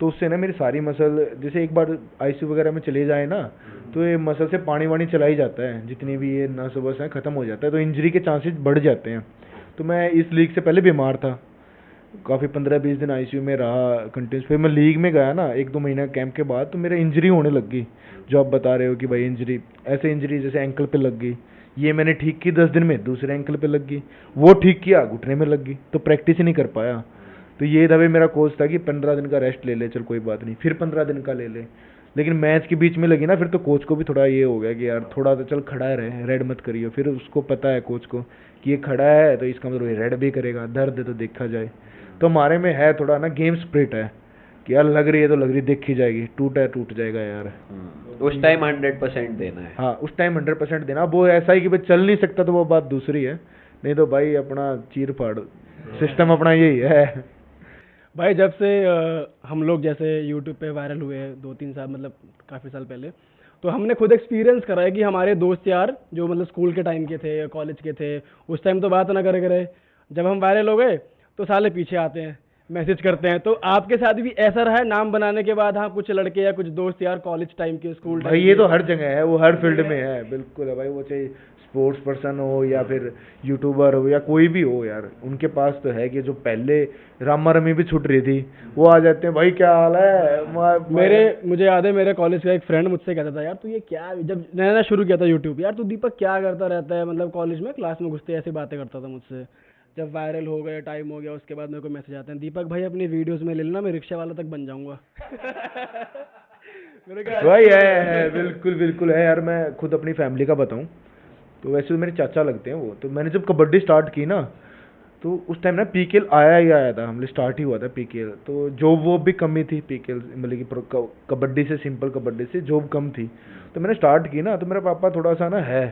तो उससे ना मेरी सारी मसल, जैसे एक बार आईसीयू वगैरह में चले जाए ना, तो ये मसल से पानी वानी चला ही जाता है, जितनी भी ये नस वस है ख़त्म हो जाता है, तो इंजरी के चांसेस बढ़ जाते हैं। तो मैं इस लीग से पहले बीमार था, काफ़ी 15-20 दिन आईसीयू में रहा कंटिन्यूस। फिर मैं लीग में गया ना 1-2 महीना कैंप के बाद, तो मेरा इंजरी होने लग गई, जो आप बता रहे हो कि भाई इंजरी, ऐसे इंजरी जैसे एंकल पे लग गई, ये मैंने ठीक की 10 दिन में, दूसरे एंकल पे लग गई, वो ठीक किया घुटने में लग गई, तो प्रैक्टिस ही नहीं कर पाया। तो ये था भाई मेरा कोच था कि 15 दिन का रेस्ट ले ले, चल कोई बात नहीं, फिर 15 दिन का ले ले। लेकिन मैच के बीच में लगी ना, फिर तो कोच को भी थोड़ा ये हो गया कि यार थोड़ा तो चल खड़ा रहे, रेड मत करियो। फिर उसको पता है कोच को कि ये खड़ा है तो इसका मतलब ये रेड भी करेगा, दर्द है तो देखा जाए। तो हमारे में है थोड़ा ना गेम स्पिरिट है कि यार लग रही है तो लग रही, देखी जाएगी, टूटा है टूट जाएगा यार। उस टाइम 100% देना है। हाँ उस टाइम 100% देना। वो ऐसा ही कि भाई चल नहीं सकता तो वो बात दूसरी है, नहीं तो भाई अपना चीर फाड़ सिस्टम अपना यही है। भाई जब से हम लोग जैसे यूट्यूब पे वायरल हुए 2-3 साल, मतलब काफ़ी साल पहले, तो हमने खुद एक्सपीरियंस करा है कि हमारे दोस्त यार जो मतलब स्कूल के टाइम के थे या कॉलेज के थे, उस टाइम तो बात ना करे, जब हम वायरल हो गए तो साले पीछे आते हैं, मैसेज करते हैं। तो आपके साथ भी ऐसा रहा है नाम बनाने के बाद? हाँ, कुछ लड़के या कुछ दोस्त यार कॉलेज टाइम के, स्कूल टाइम भाई के? ये तो हर जगह है, वो हर फील्ड में है, बिल्कुल है भाई। वो चाहे स्पोर्ट्स पर्सन हो या फिर यूट्यूबर हो या कोई भी हो यार, उनके पास तो है कि जो पहले रामा रमी भी छूट रही थी, वो आ जाते हैं, भाई क्या हाल है। मुझे याद है मेरे कॉलेज का एक फ्रेंड मुझसे कहता था, यार तू ये क्या, जब नया शुरू किया था यूट्यूब, यार तू दीपक क्या करता रहता है, मतलब कॉलेज में क्लास में घुसते ऐसी बातें करता था मुझसे। जब वायरल हो गए, टाइम हो गया, उसके बाद मेरे को मैसेज आते हैं, दीपक भाई अपनी वीडियोस में ले लेना, मैं रिक्शा वाला तक बन जाऊंगा। मैंने कहा भाई है बिल्कुल बिल्कुल है यार। मैं खुद अपनी फैमिली का बताऊं तो वैसे तो मेरे चाचा लगते हैं वो। तो मैंने जब कबड्डी स्टार्ट की ना, तो उस टाइम ना पीकेएल आया था, हमने स्टार्ट ही हुआ था पीकेएल। तो जॉब वो भी कम ही थी पीकेएल, मतलब कि कबड्डी से, सिंपल कबड्डी से जॉब कम थी। तो मैंने स्टार्ट की ना, तो मेरा पापा थोड़ा सा ना है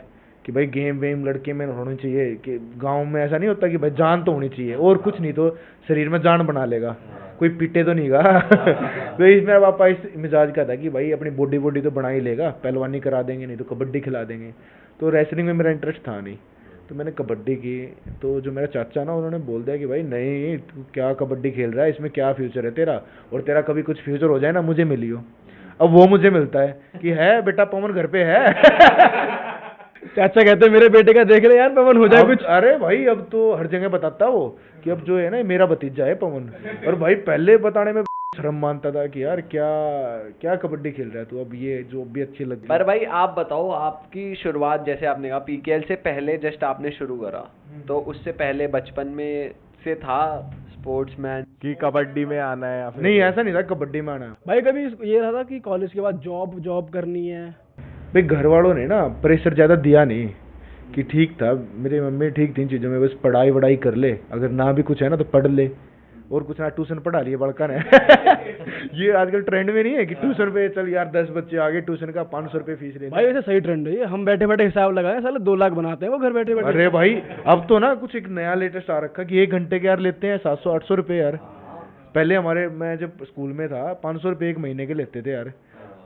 कि भाई गेम वेम लड़के में होनी चाहिए, कि गांव में ऐसा नहीं होता कि भाई जान तो होनी चाहिए, और कुछ नहीं तो शरीर में जान बना लेगा, कोई पीटे तो नहीं गा। तो इस मेरा पापा इस मिजाज का था कि भाई अपनी बॉडी तो बना ही लेगा, पहलवानी करा देंगे, नहीं तो कबड्डी खिला देंगे। तो रेसलिंग में मेरा इंटरेस्ट था नहीं, तो मैंने कबड्डी की। तो जो मेरा चाचा ना, उन्होंने बोल दिया कि भाई नहीं, तू क्या कबड्डी खेल रहा है, इसमें क्या फ्यूचर है तेरा, और तेरा कभी कुछ फ्यूचर हो जाए ना मुझे मिलियो। अब वो मुझे मिलता है कि है बेटा पवन घर पे है। चाचा कहते मेरे बेटे का देख ले यार, पवन हो जाए कुछ। अरे भाई अब तो हर जगह बताता वो कि अब जो है ना मेरा भतीजा है पवन। और भाई पहले बताने में शर्म मानता था कि यार क्या क्या कबड्डी खेल रहा है तू, अब ये जो भी अच्छी लगती है। पर भाई आप बताओ, आपकी शुरुआत जैसे आपने कहा पीकेएल से पहले जस्ट आपने शुरू करा, तो उससे पहले बचपन में से था स्पोर्ट्समैन कि कबड्डी में आना है या फिर नहीं, ऐसा नहीं था कबड्डी में आना। भाई कभी ये रहा था कि कॉलेज के बाद जॉब करनी है? भाई घर वालों ने ना प्रेशर ज़्यादा दिया नहीं, कि ठीक था, मेरी मम्मी ठीक थी इन चीज़ों में, बस पढ़ाई वढ़ाई कर ले, अगर ना भी कुछ है ना तो पढ़ ले, और कुछ ना ट्यूशन पढ़ा लिए बड़का ने। ये आजकल ट्रेंड में नहीं है कि ट्यूशन पे चल यार 10 बच्चे आ गए, ट्यूशन का 500 रुपये फीस ले। भाई वैसे सही ट्रेंड है ये, हम बैठे बैठे हिसाब लगाए साले 2 लाख बनाते हैं वो घर बैठे बैठे। अरे भाई अब तो ना कुछ एक नया लेटेस्ट आ रखा कि 1 घंटे के यार लेते हैं 700-800 रुपये यार। पहले हमारे, मैं जब स्कूल में था 500 रुपये 1 महीने के लेते थे यार,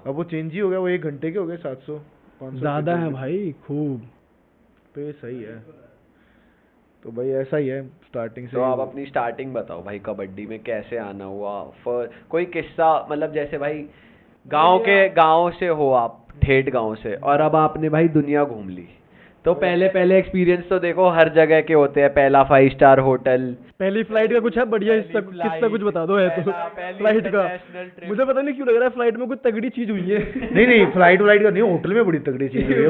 अब वो चेंज ही हो गया, वो 1 घंटे के हो गए 700-500। ज्यादा है भाई खूब। तो ये सही है। तो भाई ऐसा ही है स्टार्टिंग से। तो आप अपनी स्टार्टिंग बताओ भाई, कबड्डी में कैसे आना हुआ, कोई किस्सा, मतलब जैसे भाई गांव से हो आप, ठेठ गांव से, और अब आपने भाई दुनिया घूम ली, तो पहले एक्सपीरियंस तो देखो हर जगह के होते हैं। पहला 5 स्टार होटल, पहली फ्लाइट का कुछ है बढ़िया किस्सा कुछ बता दो है तो फ्लाइट का। मुझे पता नहीं क्यों लग रहा है फ्लाइट में कुछ तगड़ी चीज हुई है। नहीं फ्लाइट का नहीं, होटल में बड़ी तगड़ी चीज हुई है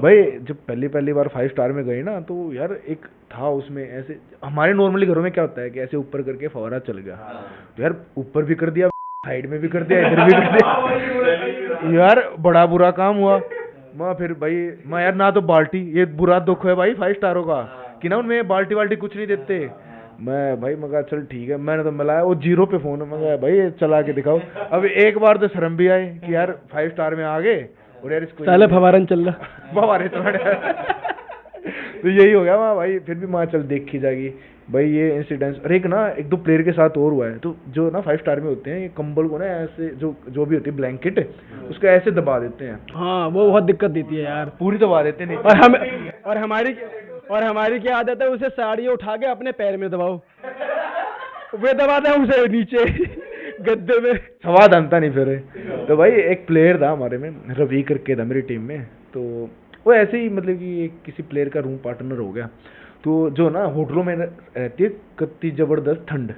भाई। जब पहली बार 5 स्टार में गए ना, तो यार एक था उसमें ऐसे, हमारे नॉर्मली घरों में क्या होता है कि ऐसे ऊपर करके फवारा चल गया, तो यार ऊपर भी कर दिया, साइड में भी कर दिया, इधर भी कर दिया। यार बड़ा बुरा काम हुआ। मैं यार ना तो बाल्टी, ये बुरा दुख है भाई 5 स्टारों का कि ना उनमें बाल्टी कुछ नहीं देते। मैं कहा चल ठीक है, मैंने तो मिलाया वो 0 पे फोन, मैं कहा भाई ये चला के दिखाओ। अब एक बार तो शर्म भी आई कि यार 5 स्टार में आ गए और यार इसको साले फवारन चल रहा फवारे चला तो यही हो गया वहाँ भाई। फिर भी वहाँ चल देखी जाएगी भाई ये इंसिडेंट्स। और एक ना 1-2 प्लेयर के साथ और हुआ है, तो जो ना 5 स्टार में होते हैं, ये कंबल को ना ऐसे जो भी होती है ब्लैंकेट, उसको ऐसे दबा देते हैं। हाँ वो बहुत दिक्कत देती है यार, पूरी दबा देते हैं और हमारी क्या आदत है, उसे साड़ी उठा के अपने पैर में दबाओ, वे दबाते हैं उसे नीचे गद्दे में, स्वाद आता नहीं फिर। तो भाई एक प्लेयर था हमारे में, रवि करके था मेरी टीम में, तो वो ऐसे ही मतलब कि किसी प्लेयर का रूम पार्टनर हो गया। तो जो ना होटलों में रहती है कितनी जबरदस्त ठंड,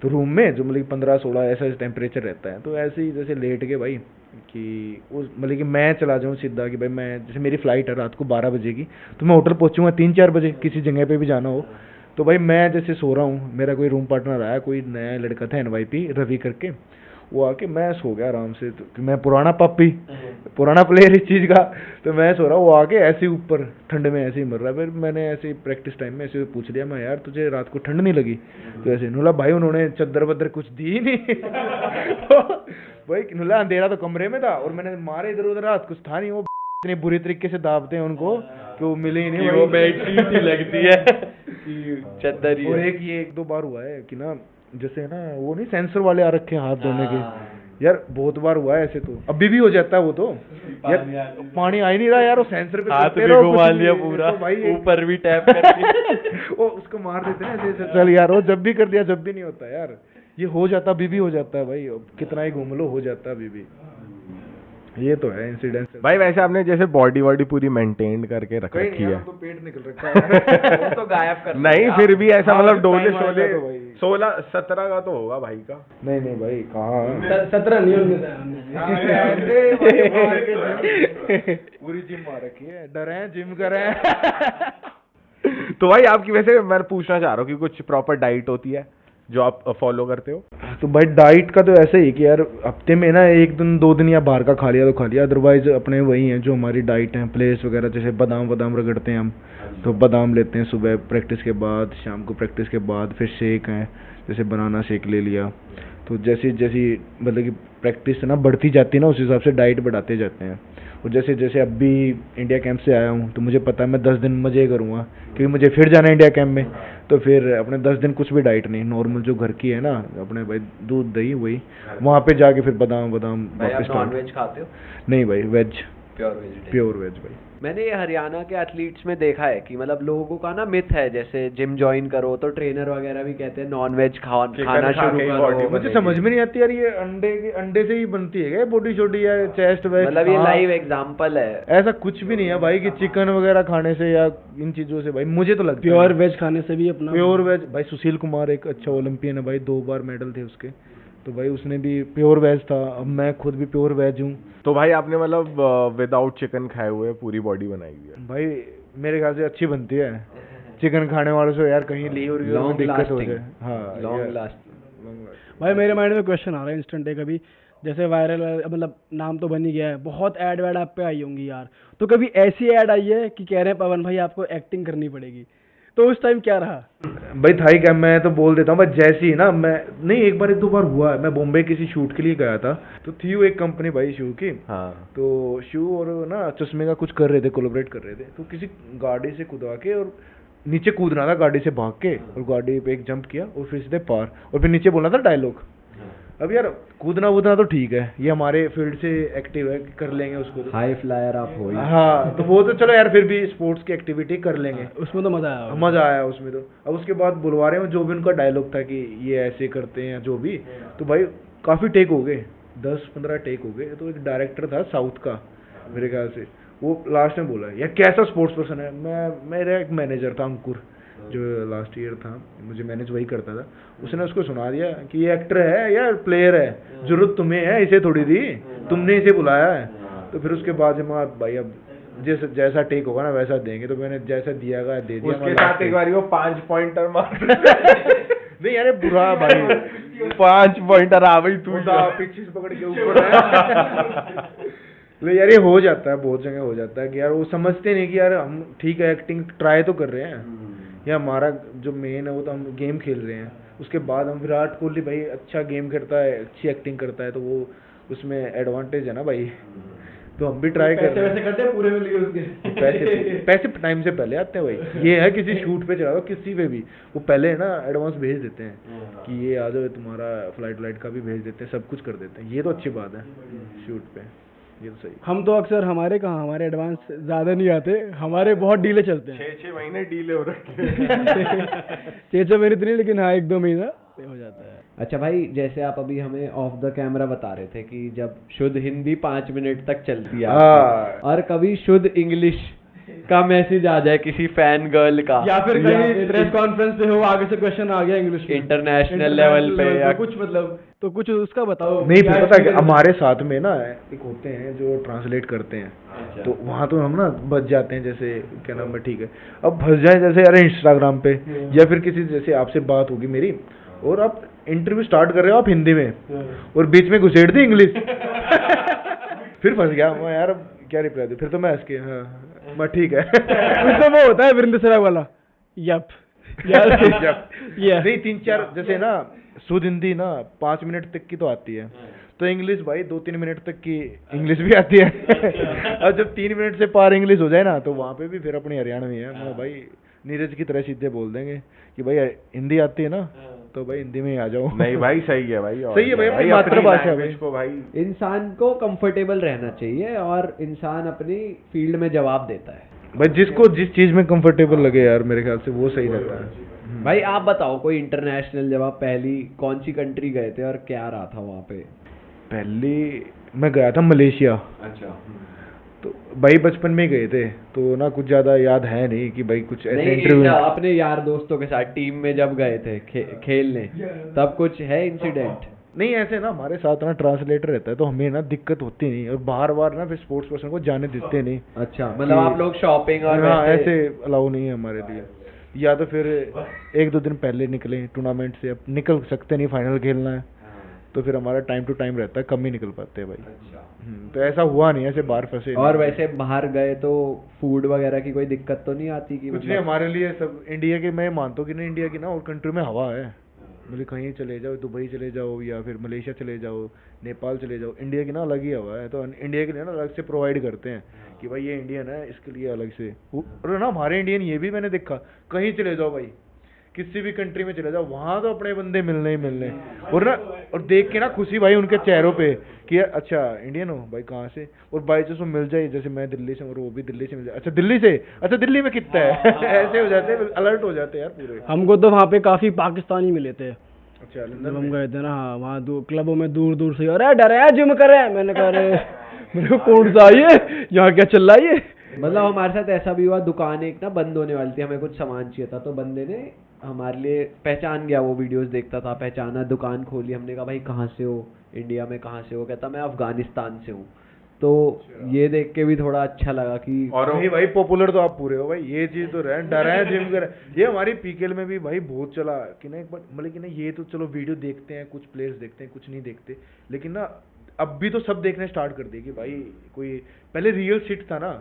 तो रूम में जो मतलब 15-16 ऐसा टेम्परेचर रहता है, तो ऐसे ही जैसे लेट गए भाई कि उस मतलब कि मैं चला जाऊँ सीधा कि भाई मैं, जैसे मेरी फ्लाइट है रात को 12 बजे की, तो मैं होटल पहुँचूंगा 3-4 बजे, किसी जगह पे भी जाना हो। तो भाई मैं जैसे सो रहा हूँ, मेरा कोई रूम पार्टनर आया, कोई नया लड़का था NYP रवि करके, वो आके, मैं सो गया आराम से, तो मैं पुराना पप्पी, पुराना प्लेयर इस चीज़ का, तो मैं सो रहा हूँ, वो आके ऐसे ही ऊपर ठंड में ऐसे ही मर रहा है। फिर मैंने ऐसे ही प्रैक्टिस टाइम में ऐसे पूछ लिया, मैं यार तुझे रात को ठंड नहीं लगी? तो ऐसे नुला भाई उन्होंने चद्दर वद्दर कुछ दी ही नहीं भाई नुला अंधेरा तो कमरे में था, और मैंने मारे इधर उधर, रात कुछ था नहीं, वो इतनी बुरी तरीके से दाबते हैं उनको कि वो मिले ही नहीं, वो बेडशीट ही लगती है चद्दर ही। और एक ये 1-2 बार हुआ है कि ना, जैसे ना वो नहीं सेंसर वाले आ रखे हैं हाथ धोने के, यार बहुत बार हुआ है ऐसे, तो अभी भी हो जाता है वो, तो यार पानी आ ही नहीं रहा यार, वो सेंसर पे हाथ भी घुमा लिया पूरा, ऊपर भी टैप करके वो उसको मार देते हैं ऐसे, चल यार वो जब भी कर दिया, जब भी नहीं होता यार, ये हो जाता अभी भी हो जाता है भाई, कितना ही घूम लो हो जाता है अभी भी। ये तो है इंसिडेंस भाई। वैसे आपने जैसे बॉडी पूरी मेंटेन करके रख रखी है, तो पेट निकल रखा है वो तो गायब कर नहीं फिर भी ऐसा हाँ, मतलब डोले time शोले आएगा तो भाई। 16-17 का तो होगा भाई का। नहीं भाई कहाँ 17 नहीं पूरी जिम मार रखी है, डरे जिम करें तो भाई आपकी, वैसे मैं पूछना चाह रहा हूँ कि कुछ प्रॉपर डाइट होती है जो आप फॉलो करते हो? तो भाई डाइट का तो ऐसे ही कि यार हफ्ते में ना 1 दिन 2 दिन या बाहर का खा लिया तो खा लिया, अदरवाइज अपने वही हैं जो हमारी डाइट है, प्लेस वगैरह, जैसे बादाम रगड़ते हैं हम, तो बादाम लेते हैं सुबह प्रैक्टिस के बाद, शाम को प्रैक्टिस के बाद, फिर शेक है, जैसे बनाना शेक ले लिया। तो जैसी मतलब कि प्रैक्टिस ना बढ़ती जाती है ना, उस हिसाब से डाइट बढ़ाते जाते हैं। और जैसे अभी इंडिया कैंप से आया हूँ, तो मुझे पता है मैं 10 दिन मज़े करूँगा, क्योंकि मुझे फिर जाना है इंडिया कैंप में, तो फिर अपने 10 दिन कुछ भी डाइट नहीं, नॉर्मल जो घर की है ना अपने भाई, दूध दही वही, वहाँ पे जाके फिर बादाम वापस। नॉनवेज खाते हो? नहीं भाई, वेज, प्योर वेज भाई। मैंने ये हरियाणा के एथलीट्स में देखा है कि मतलब लोगों का ना मिथ है, जैसे जिम ज्वाइन करो तो ट्रेनर वगैरह भी कहते हैं नॉनवेज खाना शुरू करो। मुझे समझ में नहीं आती यार, ये अंडे से ही बनती है क्या बॉडी छोटी या चेस्ट वेस्ट? मतलब ये लाइव एग्जांपल है, ऐसा कुछ भी नहीं है भाई कि चिकन वगैरह खाने से या इन चीजों से, भाई मुझे तो लगता है प्योर वेज खाने से भी अपना प्योर वेज। भाई सुशील कुमार एक अच्छा ओलंपियन है भाई, 2 बार मेडल थे उसके, तो भाई उसने भी प्योर वेज था, अब मैं खुद भी प्योर वेज हूँ। तो भाई आपने मतलब विदाउट चिकन खाए हुए पूरी बॉडी बनाई हुई है? भाई मेरे ख्याल से अच्छी बनती है, चिकन खाने वालों से यार कहीं लीवर में दिक्कत हो जाए। हाँ लॉन्ग लास्टिंग। भाई मेरे माइंड में क्वेश्चन आ रहा है इंस्टेंट एक, अभी जैसे वायरल मतलब नाम तो बन ही गया है, बहुत ऐड वैड आप पे आई होंगी यार, तो कभी ऐसी ऐड आई है कि कह रहे हैं पवन भाई आपको एक्टिंग करनी पड़ेगी, तो उस टाइम क्या रहा? भाई था ही क्या, मैं तो बोल देता हूँ, बस जैसी ना मैं नहीं, एक बार 1-2 बार हुआ है, मैं बॉम्बे किसी शूट के लिए गया था, तो थी वो एक कंपनी भाई शू की, हाँ, तो शू और ना चश्मे का कुछ कर रहे थे, कोलैबोरेट कर रहे थे, तो किसी गाड़ी से कूदा के और नीचे कूदना था गाड़ी से भाग के, और गाड़ी पे एक जंप किया और फिर सीधे पार, और फिर नीचे बोलना था डायलॉग। अब यार कूदना वूदना तो ठीक है, ये हमारे फील्ड से एक्टिव है, कर लेंगे उसको, हाई फ्लायर आप हो। हाँ तो वो तो चलो यार, फिर भी स्पोर्ट्स की एक्टिविटी कर लेंगे, उसमें तो मजा आया उसमें तो। अब उसके बाद बुलवा रहे हैं, जो भी उनका डायलॉग था कि ये ऐसे करते हैं जो भी, तो भाई काफी टेक हो गए, 10-15 टेक हो गए, तो एक डायरेक्टर था साउथ का मेरे ख्याल से, वो लास्ट में बोला यार कैसा स्पोर्ट्स पर्सन है। मेरा एक मैनेजर था अंकुर, जो लास्ट ईयर था, मुझे मैनेज वही करता था, उसने उसको सुना दिया कि ये एक्टर है या प्लेयर है, जरूरत तुम्हें है, इसे थोड़ी दी, तुमने इसे बुलाया है। तो फिर उसके बाद जब भाई अब जैसा टेक होगा ना वैसा देंगे, तो मैंने जैसा दिया दे दिया। उसके साथ एक बार वो 5 पॉइंटर मार नहीं यार बुरा भाई 5 पॉइंटर आ भाई तू पीछे से पकड़ के ऊपर तो यार ये हो जाता है, बहुत जगह हो जाता है कि यार वो समझते नहीं कि यार हम ठीक है एक्टिंग ट्राई तो कर रहे हैं, या हमारा जो मेन है वो तो हम गेम खेल रहे हैं, उसके बाद हम विराट कोहली भाई अच्छा गेम करता है, अच्छी एक्टिंग करता है, तो वो उसमें एडवांटेज है ना भाई, तो हम भी ट्राई कर रहे हैं। करते हैं पूरे में लिए उसके पैसे टाइम से पहले आते हैं भाई, ये है किसी शूट पे चला दो किसी पे भी, वो पहले ना एडवांस भेज देते हैं कि ये आ जाओ, तुम्हारा फ्लाइट का भी भेज देते हैं, सब कुछ कर देते हैं, ये तो अच्छी बात है शूट पे, ये तो सही। हम तो अक्सर हमारे एडवांस ज्यादा नहीं आते, हमारे बहुत डीले चलते हैं। 6 महीने डीले हो रखे 6 महीने तो नहीं, लेकिन हाँ 1-2 महीना हो जाता है। अच्छा भाई, जैसे आप अभी हमें ऑफ द कैमरा बता रहे थे कि जब शुद्ध हिंदी 5 मिनट तक चलती है आपकी, और कभी शुद्ध इंग्लिश का मैसेज आ जाए किसी फैन गर्ल का, या फिर कहीं प्रेस कॉन्फ्रेंस पे हो, आगे से क्वेश्चन आ गया इंग्लिश में इंटरनेशनल लेवल पे या कुछ, मतलब तो कुछ उसका बताओ। नहीं क्या फिर पता है कि experience- हमारे साथ में ना एक होते हैं जो ट्रांसलेट करते हैं, तो वहाँ तो हम ना बच जाते हैं, जैसे क्या नाम है, ठीक है अब फंस जाए जैसे यार इंस्टाग्राम पे, या फिर किसी जैसे आपसे बात होगी मेरी और आप इंटरव्यू स्टार्ट कर रहे हो आप हिंदी में, और बीच में घुसेड़ दी इंग्लिश फिर फंस गया मैं यार, अब क्या रिप्लाई दूं, फिर तो मैं हंस के हाँ मैं ठीक है फिर तो वो होता है वीरेंद्र सहवाग वाला यप यार ये नहीं 3-4 जैसे ना शुद्ध हिंदी ना 5 मिनट तक की तो आती है, तो इंग्लिश भाई 2-3 मिनट तक की इंग्लिश भी आती है और जब 3 मिनट से पार इंग्लिश हो जाए ना, तो वहाँ पे भी फिर अपनी हरियाणा में है, मैं भाई नीरज की तरह सीधे बोल देंगे कि भाई हिंदी आती है ना, तो भाई हिंदी में ही आ जाओ। नहीं भाई सही है भाई, और सही है भाई, क्या अपनी अपनी मातृभाषा है language भाई। को भाई इंसान को कंफर्टेबल रहना चाहिए और इंसान अपनी फील्ड में जवाब देता है। भाई जिसको जिस चीज में कंफर्टेबल लगे यार मेरे ख्याल से वो सही रहता है। भाई आप बताओ कोई इंटरनेशनल, जब आप पहली कौन सी कंट्री गए थे और क्या रहा था वहाँ पे? पहले मैं गया था मलेशिया, अच्छा। तो भाई बचपन में ही गए थे, तो ना कुछ ज्यादा याद है नहीं कि भाई कुछ ऐसे नहीं, इंटरव्यू। अपने यार दोस्तों के साथ टीम में जब गए थे खेलने, तब कुछ है इंसिडेंट? नहीं ऐसे ना हमारे साथ ना ट्रांसलेटर रहता है, तो हमें ना दिक्कत होती नहीं, और बार बार ना फिर स्पोर्ट्स पर्सन को जाने देते नहीं। अच्छा, मतलब आप लोग शॉपिंग और हाँ वैसे ऐसे अलाउ नहीं है हमारे लिए, या तो फिर 1-2 दिन पहले निकले टूर्नामेंट से, अब निकल सकते नहीं, फाइनल खेलना है, तो फिर हमारा टाइम टू टाइम रहता है, कम ही निकल पाते हैं भाई। तो ऐसा हुआ नहीं, ऐसे बाहर फंसे और नहीं। वैसे बाहर गए तो फूड वगैरह की कोई दिक्कत तो नहीं आती कि कुछ नहीं हमारे लिए, सब इंडिया के, मैं मानता हूँ कि नहीं इंडिया की ना और कंट्री में हवा है, मतलब कहीं चले जाओ, दुबई चले जाओ या फिर मलेशिया चले जाओ, नेपाल चले जाओ, इंडिया की ना अलग ही हवा है, तो इंडिया के लिए ना अलग से प्रोवाइड करते हैं कि भाई ये इंडियन है, इसके लिए अलग से। और ना हमारे इंडियन ये भी मैंने देखा, कहीं चले जाओ भाई, किसी भी कंट्री में चले जाओ, वहाँ तो अपने बंदे मिलने ही मिलने, और ना और देख के ना खुशी भाई उनके चेहरों पे कि अच्छा इंडियन हो भाई, कहाँ से, और बाई चांस वो मिल जाए, जैसे मैं दिल्ली से और वो भी दिल्ली से मिल जाए, अच्छा दिल्ली से, अच्छा दिल्ली में कितना है ऐसे हो जाते हैं, अलर्ट हो जाते हैं यार पूरे। हमको तो वहाँ पे काफी पाकिस्तानी मिले थे अच्छा जब हम गए थे ना, हाँ वहाँ क्लबों में दूर दूर से, अरे डरे हैं जिम कर रहे हैं, मैंने कहा अरे मेरे को कौन सा ये यहाँ क्या चल रहा है ये। मतलब हमारे साथ ऐसा भी हुआ, दुकान एक ना बंद होने वाली थी, हमें कुछ सामान चाहिए था, तो बंदे ने हमारे लिए पहचान गया, वो वीडियोस देखता था, पहचाना, दुकान खोली, हमने कहा भाई कहाँ से हो, इंडिया में कहाँ से हो, कहता मैं अफगानिस्तान से हूँ। तो ये देख के भी थोड़ा अच्छा लगा कि और नहीं भाई पॉपुलर तो आप पूरे हो भाई, ये चीज तो रहे डर है जिम कर, ये हमारी पीकेएल में भी भाई बहुत चला कि ना, एक बार मतलब कि ना ये तो चलो वीडियो देखते हैं, कुछ प्लेयर्स देखते हैं, कुछ नहीं देखते, लेकिन ना अब भी तो सब देखने स्टार्ट कर दिए कि भाई कोई पहले रियल सिट था ना,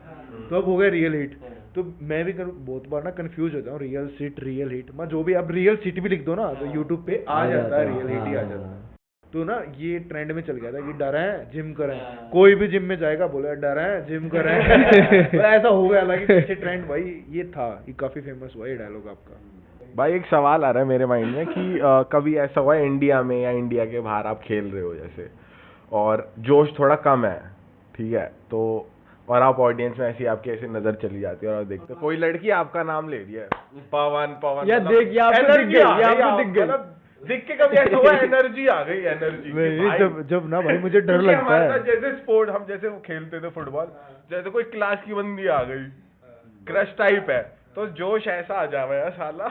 तो अब हो गया रियल हिट, तो मैं भी बहुत बार ना कंफ्यूज होता हूँ, रियल सिट रियल हिट, मैं जो भी अब रियल सिट भी लिख दो ना तो यूट्यूब पे आ जाता है, रियल हिट ही आ जाता है। तो ना ये ट्रेंड में चल गया था कि डर है जिम करें, कोई भी जिम में जाएगा बोले डर है जिम करें तो ऐसा हो गया, हालांकि पीछे ट्रेंड भाई ये था, ये काफी फेमस हुआ ये डायलॉग आपका। भाई एक सवाल आ रहा है मेरे माइंड में कि कभी ऐसा हुआ है इंडिया में या इंडिया के बाहर आप खेल रहे हो जैसे, और जोश थोड़ा कम है, ठीक है, तो और आप ऑडियंस में ऐसी आपकी ऐसी नजर चली जाती है और आप देखते हो कोई लड़की आपका नाम ले रही है, पवन पवन, या मतलब देख, या आपको energy दिख गई, आ या गई, आपको दिख गई। मतलब देख के कभी ऐसा हुआ एनर्जी आ गई, एनर्जी नहीं, जब ना भाई मुझे डर क्योंकि लगता हमारे है। साथ जैसे स्पोर्ट हम जैसे वो खेलते थे फुटबॉल, जैसे कोई क्लास की बंदी आ गई, क्रश टाइप है, तो जोश ऐसा आ जावे यार साला।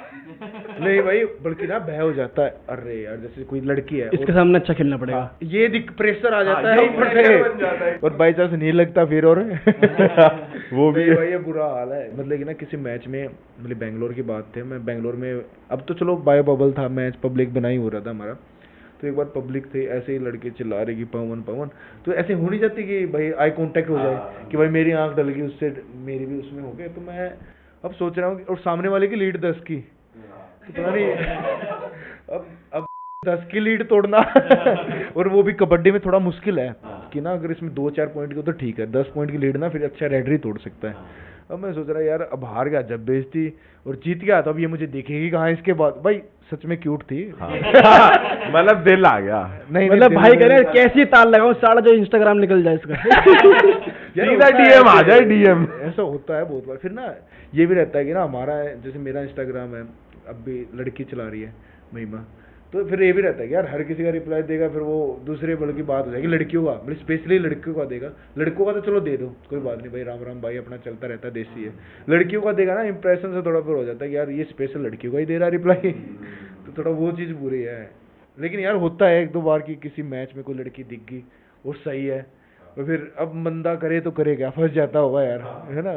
नहीं भाई, बल्कि ना भय हो जाता है, अरे यार जैसे कोई लड़की है इसके सामने अच्छा खेलना पड़ेगा। ये प्रेशर आ जाता है यही ऊपर pressure बन जाता से, है। और बाई चांस नहीं लगता फिर, और वो भी नहीं भाई ये बुरा हाल है। मतलब कि ना किसी मैच में, मतलब बेंगलोर की बात थी, मैं बेंगलोर में, अब तो चलो बायो बबल था, मैच पब्लिक बना ही हो रहा था हमारा, तो एक बार पब्लिक थे, ऐसे ही लड़के चिल्ला रहे कि पवन पवन, तो ऐसे हो नहीं जाती कि भाई आई कांटेक्ट हो जाए कि भाई मेरी आंख डल गई उससे, मेरी भी उसमें हो गए, तो मैं अब सोच रहा हूँ, और सामने वाले की लीड 10 की, तो पता नहीं अब 10 की लीड तोड़ना और वो भी कबड्डी में थोड़ा मुश्किल है कि ना, अगर इसमें 2-4 पॉइंट की हो तो ठीक है, 10 पॉइंट की लीड ना फिर अच्छा रेडरी तोड़ सकता है। अब मैं सोच रहा यार, अब हार गया जब बेइज्जती, और जीत गया तो अब ये मुझे देखेगी कहाँ इसके बाद। भाई सच में क्यूट थी, मतलब दिल आ गया। नहीं मतलब नहीं, भाई दिल- कह रहे हैं कैसी ताल लगाऊं साला जो इंस्टाग्राम निकल जाए इसका। यार सीधा होता है DM आ कि- जाए, DM। ऐसा होता है बहुत बार। फिर ना ये भी रहता है कि ना हमारा, जैसे मेरा इंस्टाग्राम है, अब भी लड़की चला रही है महिमा, तो फिर ये भी रहता है कि यार हर किसी का रिप्लाई देगा, फिर वो दूसरे बल की बात हो जाएगी, लड़कियों का, मतलब स्पेशली लड़कियों का देगा। लड़कों का तो चलो दे दो, कोई बात नहीं भाई, राम राम भाई, अपना चलता रहता है, देसी है। लड़कियों का देगा ना, इंप्रेशन से थोड़ा फिर हो जाता है कि यार ये स्पेशल लड़कियों का ही दे रहा रिप्लाई, तो थोड़ा वो चीज़ बुरी है। लेकिन यार होता है 1-2 बार कि किसी मैच में कोई लड़की दिख गई और सही है, और फिर अब बंदा करे तो करे क्या, फंस जाता होगा यार, है ना।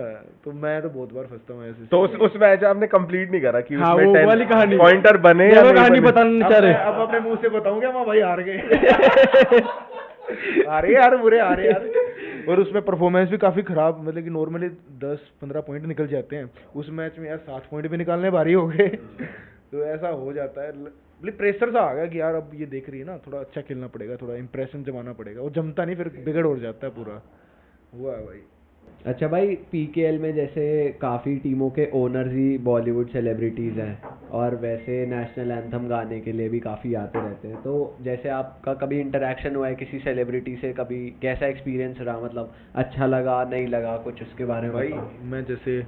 तो मैं तो बहुत बार फंसता हूँ ऐसे। तो उस मैच आपने कंप्लीट नहीं करा कि हाँ, उसमें वो 10 वाली कहानी। पॉइंटर बने या वो नहीं कहानी बने? बताना नहीं चाह रहे। अब अपने मुंह से बताऊं क्या, भाई हार गए। हारे यार, बुरे हारे यार। और उसमें परफॉर्मेंस भी काफी खराब, मतलब कि नॉर्मली 10-15 पॉइंट निकल जाते हैं, उस मैच में यार 7 पॉइंट भी निकालने भारी हो गए। तो ऐसा हो जाता है, मतलब प्रेशर सा आ गया कि यार अब ये देख रही है ना, थोड़ा अच्छा खेलना पड़ेगा, थोड़ा इंप्रेशन जमाना पड़ेगा, वो जमता नहीं, फिर बिगड़ हो जाता है पूरा। हुआ है भाई। अच्छा भाई, पीकेएल में जैसे काफ़ी टीमों के ओनर्स ही बॉलीवुड सेलिब्रिटीज़ हैं, और वैसे नेशनल एंथम गाने के लिए भी काफ़ी आते रहते हैं, तो जैसे आपका कभी इंटरेक्शन हुआ है किसी सेलिब्रिटी से, कभी कैसा एक्सपीरियंस रहा, मतलब अच्छा लगा नहीं लगा, कुछ उसके बारे में भाई बताओ। मैं जैसे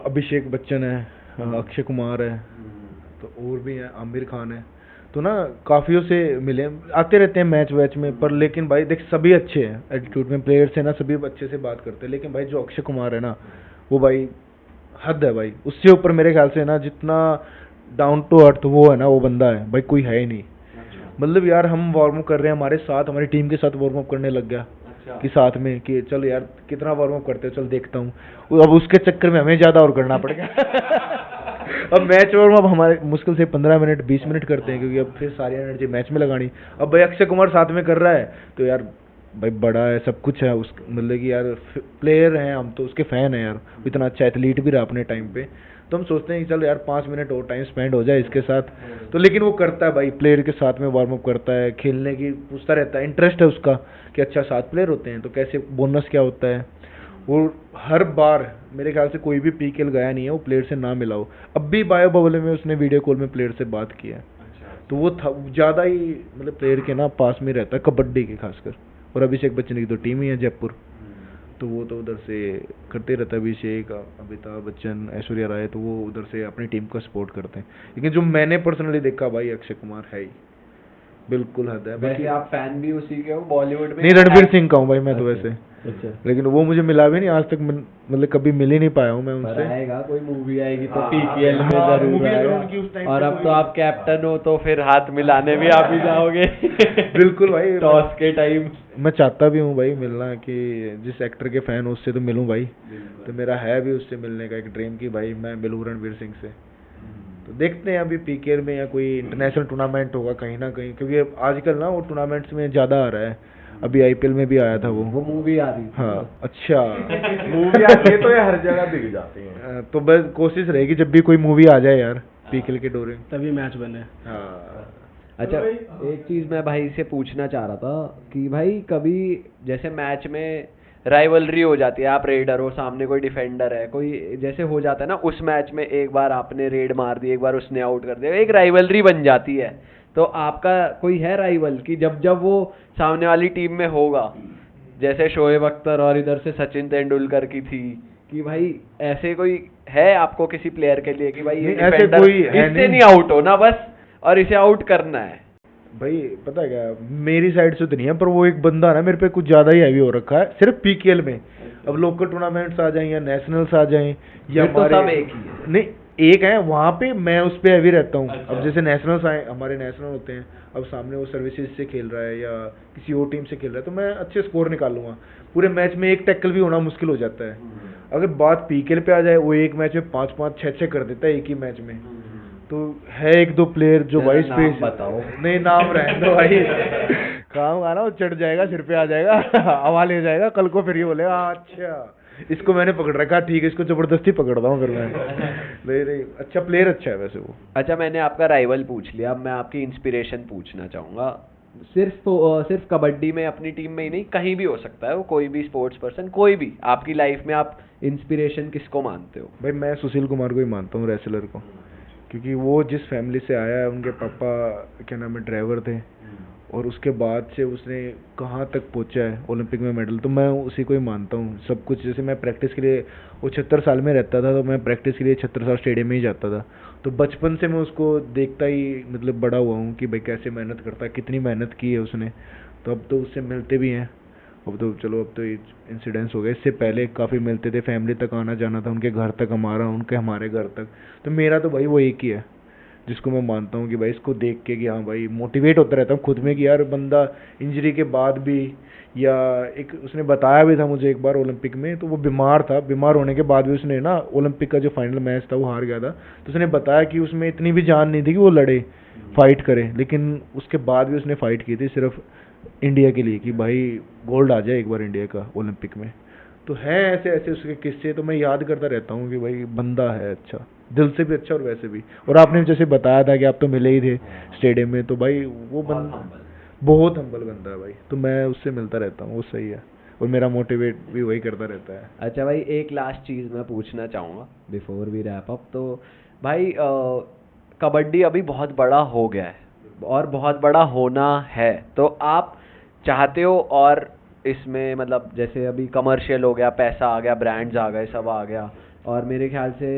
अभिषेक बच्चन है, अक्षय कुमार है, तो और भी है, आमिर खान है, तो ना काफियों से मिले, आते रहते हैं मैच वैच में, पर लेकिन भाई देख सभी अच्छे हैं एटीट्यूड में, प्लेयर्स है ना सभी अच्छे से बात करते हैं, लेकिन भाई जो अक्षय कुमार है ना, वो भाई हद है भाई, उससे ऊपर मेरे ख्याल से ना, जितना डाउन टू अर्थ वो है ना, वो बंदा है भाई, कोई है ही नहीं। मतलब यार हम वार्म अप कर रहे हैं, हमारे साथ, हमारी टीम के साथ वार्म अप करने लग गया कि साथ में, कि चल यार कितना वार्म अप करते हो, चल देखता हूँ। अब उसके चक्कर में हमें ज्यादा और करना पड़ गया। अब मैच वार्म अप हमारे मुश्किल से 15 मिनट 20 मिनट करते हैं, क्योंकि अब फिर सारी एनर्जी मैच में लगानी। अब भाई अक्षय कुमार साथ में कर रहा है, तो यार भाई बड़ा है, सब कुछ है उस, मतलब कि यार प्लेयर हैं हम, तो उसके फैन हैं यार, इतना अच्छा एथलीट भी रहा अपने टाइम पे, तो हम सोचते हैं कि चल यार 5 मिनट और टाइम स्पेंड हो जाए इसके साथ। तो लेकिन वो करता है भाई, प्लेयर के साथ में वार्म अप करता है, खेलने की पूछता रहता है, इंटरेस्ट है उसका कि अच्छा 7 प्लेयर होते हैं तो कैसे, बोनस क्या होता है। और हर बार मेरे ख्याल से कोई भी पीकेएल गया नहीं है वो प्लेयर से ना मिला हो। अब भी बायो बबल में उसने वीडियो कॉल में प्लेयर से बात की है, तो वो ज़्यादा ही मतलब प्लेयर के ना पास में रहता है, कबड्डी के खासकर। और अभिषेक बच्चन की तो टीम ही है जयपुर, तो वो तो उधर से करते रहता है, अभिषेक, अमिताभ बच्चन, ऐश्वर्या राय, तो वो उधर से अपनी टीम का सपोर्ट करते हैं। लेकिन जो मैंने पर्सनली देखा भाई, अक्षय कुमार है ही बिल्कुल हद है। वैसे आप फैन भी उसी के हो बॉलीवुड में? नहीं, रणवीर सिंह का हूँ भाई मैं तो वैसे, अच्छा, लेकिन वो मुझे मिला भी नहीं आज तक, मतलब कभी मिल ही नहीं पाया हूँ मैं पर उनसे। आएगा, कोई मूवी आएगी तो पीकेएल में हाँ, जरूर movie अगर आएगा। उनकी उस time और पे अब कोई- तो आप कैप्टन हो, तो फिर हाथ मिलाने भी आप ही जाओगे। बिल्कुल भाई, टॉस के टाइम। मैं चाहता भी हूँ भाई मिलना, कि जिस एक्टर के फैन हो उससे तो मिलूँ भाई, तो मेरा है भी उससे मिलने का एक ड्रीम कि भाई मैं मिलूँ रणवीर सिंह से। तो देखते हैं अभी पीकेएल में या कोई इंटरनेशनल टूर्नामेंट होगा कहीं ना कहीं, क्योंकि आजकल ना वो टूर्नामेंट्स में ज़्यादा आ रहा है। अभी आईपीएल में भी आया था वो। मूवी आ रही थी। हाँ अच्छा। मूवी आती है तो ये हर जगह दिख जाती है। तो बस कोशिश रहेगी जब भी कोई मूवी आ जाए यार पीकेएल के डोरे। तभी मैच बने। हाँ अच्छा, एक चीज मैं भाई से पूछना चाह रहा था कि भाई कभी जैसे मैच में राइवलरी हो जाती है, आप रेडर हो, सामने कोई डिफेंडर है, कोई जैसे हो जाता है ना, उस मैच में एक बार आपने रेड मार दी, एक बार उसने आउट कर दिया, एक राइवलरी बन जाती है। तो आपका कोई है राइवल कि जब जब वो सामने वाली टीम में होगा, जैसे शोएब अख्तर और इधर से सचिन तेंदुलकर की थी, कि भाई ऐसे कोई है आपको किसी प्लेयर के लिए कि भाई ये नहीं, ऐसे डिफेंडर कोई है इससे नहीं। नहीं आउट हो ना, बस और इसे आउट करना है। भाई पता है क्या, मेरी साइड से तो नहीं है, पर वो एक बंदा ना मेरे पे कुछ ज्यादा ही हैवी हो रखा है सिर्फ पीकेएल में। अब लोकल टूर्नामेंट्स आ जाएं या नेशनल्स आ जाएं या फिर तो हमारे सब एक ही है। नहीं, एक है वहाँ पे मैं उस पे हैवी रहता हूँ। अब जैसे नेशनल्स आए, हमारे नेशनल होते हैं, अब सामने वो सर्विसेज से खेल रहा है या किसी और टीम से खेल रहा है, तो मैं अच्छे स्कोर निकालूंगा। पूरे मैच में एक टैकल भी होना मुश्किल हो जाता है। अगर बात पीकेएल पे आ जाए, वो एक मैच में 5-5 6-6 कर देता है एक ही मैच में। तो है एक दो प्लेयर जो जरा भाई नाम स्पेस, बताओ। नहीं नाम रहने दो भाई, काम आना वो चढ़ जाएगा, सिर पे आ जाएगा, हवा ले जाएगा, कल को फिर ये बोलेगा "हाँ, अच्छा इसको मैंने पकड़ रखा, ठीक है इसको जबरदस्ती पकड़ता हूँ फिर मैं"। नहीं नहीं, अच्छा प्लेयर अच्छा है वैसे वो। अच्छा, मैंने आपका राइवल पूछ लिया, अब मैं आपकी इंस्पिरेशन पूछना चाहूँगा। सिर्फ कबड्डी में अपनी टीम में ही नहीं, कहीं भी हो सकता है वो, कोई भी स्पोर्ट्स पर्सन, कोई भी आपकी लाइफ में आप इंस्पिरेशन किसको मानते हो? भाई मैं सुशील कुमार को ही मानता हूँ, रेसलर को, क्योंकि वो जिस फैमिली से आया है, उनके पापा क्या नाम है ड्राइवर थे, और उसके बाद से उसने कहाँ तक पहुँचा है, ओलंपिक में मेडल, तो मैं उसी को ही मानता हूँ सब कुछ। जैसे मैं प्रैक्टिस के लिए, वो 76 साल में रहता था, तो मैं प्रैक्टिस के लिए 76 साल स्टेडियम में ही जाता था। तो बचपन से मैं उसको देखता ही मतलब बड़ा हुआ हूँ कि भाई कैसे मेहनत करता है, कितनी मेहनत की है उसने। तो अब तो उससे मिलते भी हैं, अब तो चलो अब तो इंसिडेंट्स हो गए, इससे पहले काफ़ी मिलते थे, फैमिली तक आना जाना था, उनके घर तक हमारा, उनके हमारे घर तक। तो मेरा तो भाई वो एक ही है जिसको मैं मानता हूँ कि भाई इसको देख के कि हाँ भाई मोटिवेट होता रहता हूँ खुद में कि यार बंदा इंजरी के बाद भी, या एक उसने बताया भी था मुझे एक बार ओलंपिक में, तो वो बीमार था, बीमार होने के बाद भी उसने ना ओलंपिक का जो फाइनल मैच था वो हार गया था, तो उसने बताया कि उसमें इतनी भी जान नहीं थी कि वो लड़े, फाइट करे, लेकिन उसके बाद भी उसने फाइट की थी सिर्फ इंडिया के लिए कि भाई गोल्ड आ जाए एक बार इंडिया का ओलंपिक में। तो है ऐसे ऐसे उसके किस्से, तो मैं याद करता रहता हूँ कि भाई बंदा है अच्छा, दिल से भी अच्छा और वैसे भी। और आपने जैसे बताया था कि आप तो मिले ही थे स्टेडियम में, तो भाई वो बंदा बहुत हम्बल बंदा है भाई, तो मैं उससे मिलता रहता हूँ, वो सही है, और मेरा मोटिवेट भी वही करता रहता है। अच्छा भाई, एक लास्ट चीज़ मैं पूछना चाहूँगा बिफोर वी रैप अप। तो भाई कबड्डी अभी बहुत बड़ा हो गया है और बहुत बड़ा होना है, तो आप चाहते हो, और इसमें मतलब जैसे अभी कमर्शियल हो गया, पैसा आ गया, ब्रांड्स आ गए, सब आ गया, और मेरे ख्याल से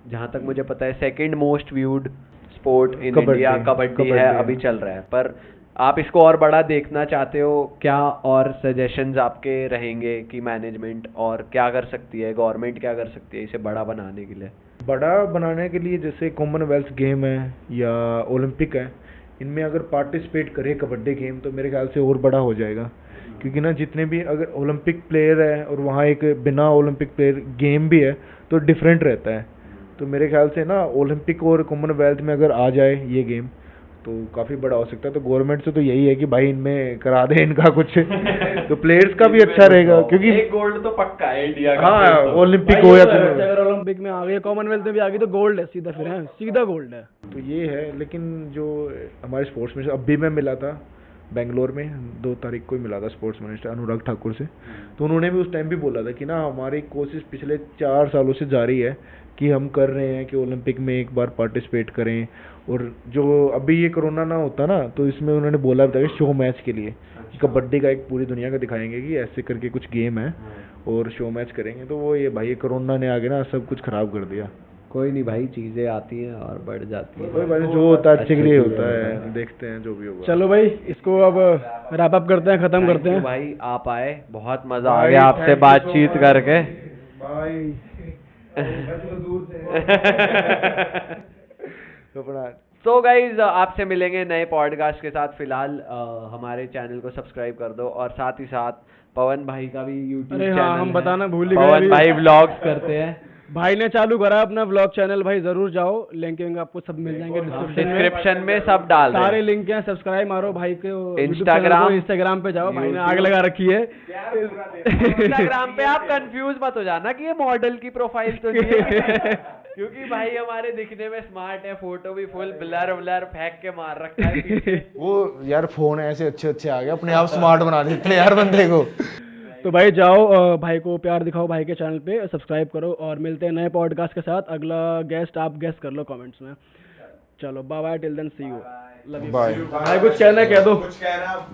जहाँ तक मुझे पता है second most viewed sport in India kabaddi है, अभी चल रहा है, पर आप इसको और बड़ा देखना चाहते हो क्या? और सजेशंस आपके रहेंगे कि मैनेजमेंट और क्या कर सकती है, गवर्नमेंट क्या कर सकती है इसे बड़ा बनाने के लिए? बड़ा बनाने के लिए जैसे कॉमनवेल्थ गेम है या ओलंपिक है, इनमें अगर पार्टिसिपेट करे कबड्डी गेम तो मेरे ख्याल से और बड़ा हो जाएगा। क्योंकि ना जितने भी अगर ओलंपिक प्लेयर है और वहाँ एक बिना ओलंपिक प्लेयर गेम भी है तो डिफरेंट रहता है। तो मेरे ख्याल से ना ओलंपिक और कॉमनवेल्थ में अगर आ जाए ये गेम तो काफ़ी बड़ा हो सकता है। तो गवर्नमेंट से तो यही है कि भाई इनमें करा दे इनका कुछ तो प्लेयर्स का भी अच्छा रहेगा, क्योंकि एक गोल्ड तो पक्का है इंडिया का। हाँ ओलंपिक हो या अगर ओलंपिक में आ गई, कॉमनवेल्थ में भी आ गई तो गोल्ड है सीधा, फिर है सीधा गोल्ड है। तो ये है। लेकिन जो हमारे स्पोर्ट्स मिनिस्टर, अभी मैं मिला था बेंगलोर में 2 तारीख को ही मिला था स्पोर्ट्स मिनिस्टर अनुराग ठाकुर से, तो उन्होंने भी उस टाइम भी बोला था कि ना हमारी कोशिश पिछले 4 सालों से जारी है कि हम कर रहे हैं कि ओलंपिक में एक बार पार्टिसिपेट करें। और जो अभी ये कोरोना ना होता ना तो इसमें उन्होंने बोला था कि शो मैच के लिए कि कबड्डी का एक पूरी दुनिया का दिखाएंगे कि ऐसे करके कुछ गेम है और शो मैच करेंगे। तो वो ये भाई ये कोरोना ने आगे ना सब कुछ खराब कर दिया। कोई नहीं भाई, चीजें आती हैं और बढ़ जाती हैं। कोई बात नहीं, जो होता है अच्छे के लिए होता है, देखते हैं जो भी होगा। चलो भाई इसको अब रैप अप करते हैं, खत्म करते हैं। भाई आप आए, बहुत मजा आ गया आपसे बातचीत करके। बाय। तो गाइज आपसे मिलेंगे नए पॉडकास्ट के साथ। फिलहाल हमारे चैनल को सब्सक्राइब कर दो, और साथ ही साथ पवन भाई का भी यूट्यूब अरे चैनल हाँ, हम है। बताना भूल ही गए पवन अभी। भाई व्लॉग्स करते हैं, भाई ने चालू करा अपना व्लॉग चैनल, भाई जरूर जाओ, लिंक आपको सब मिल जाएंगे डिस्क्रिप्शन में सब डाल रहे सारे हैं। लिंक हैं, सब्सक्राइब मारो भाई के इंस्टाग्राम पे जाओ, भाई ने आग लगा रखी है। इंस्टाग्राम पे आप कंफ्यूज मत हो जाना कि ये मॉडल की प्रोफाइल तो नहीं है क्योंकि भाई हमारे दिखने में स्मार्ट है, फोटो भी फुल ब्लर व्लर फेंक के मार रखा है पीछे। वो यार फोन ऐसे अच्छे अच्छे आ गए, अपने आप स्मार्ट बना देते हैं यार बंदे को। तो भाई जाओ, भाई को प्यार दिखाओ, भाई के चैनल पे सब्सक्राइब करो, और मिलते हैं नए पॉडकास्ट के साथ। अगला गेस्ट आप गेस्ट कर लो कमेंट्स में। चलो bye bye, till then see you, love you. Bye. भाई कुछ कहना है कह दो।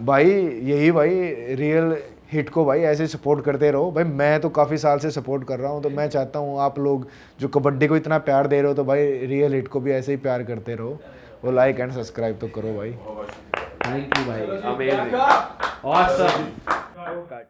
भाई यही भाई रियल हिट को भाई ऐसे सपोर्ट करते रहो भाई। मैं तो काफ़ी साल से सपोर्ट कर रहा हूँ, तो मैं चाहता हूँ आप लोग जो कबड्डी को इतना प्यार दे रहे हो तो भाई रियल हिट को भी ऐसे ही प्यार करते रहो। वो लाइक एंड सब्सक्राइब तो करो भाई। थैंक यू भाई, अमेजिंग, ऑसम।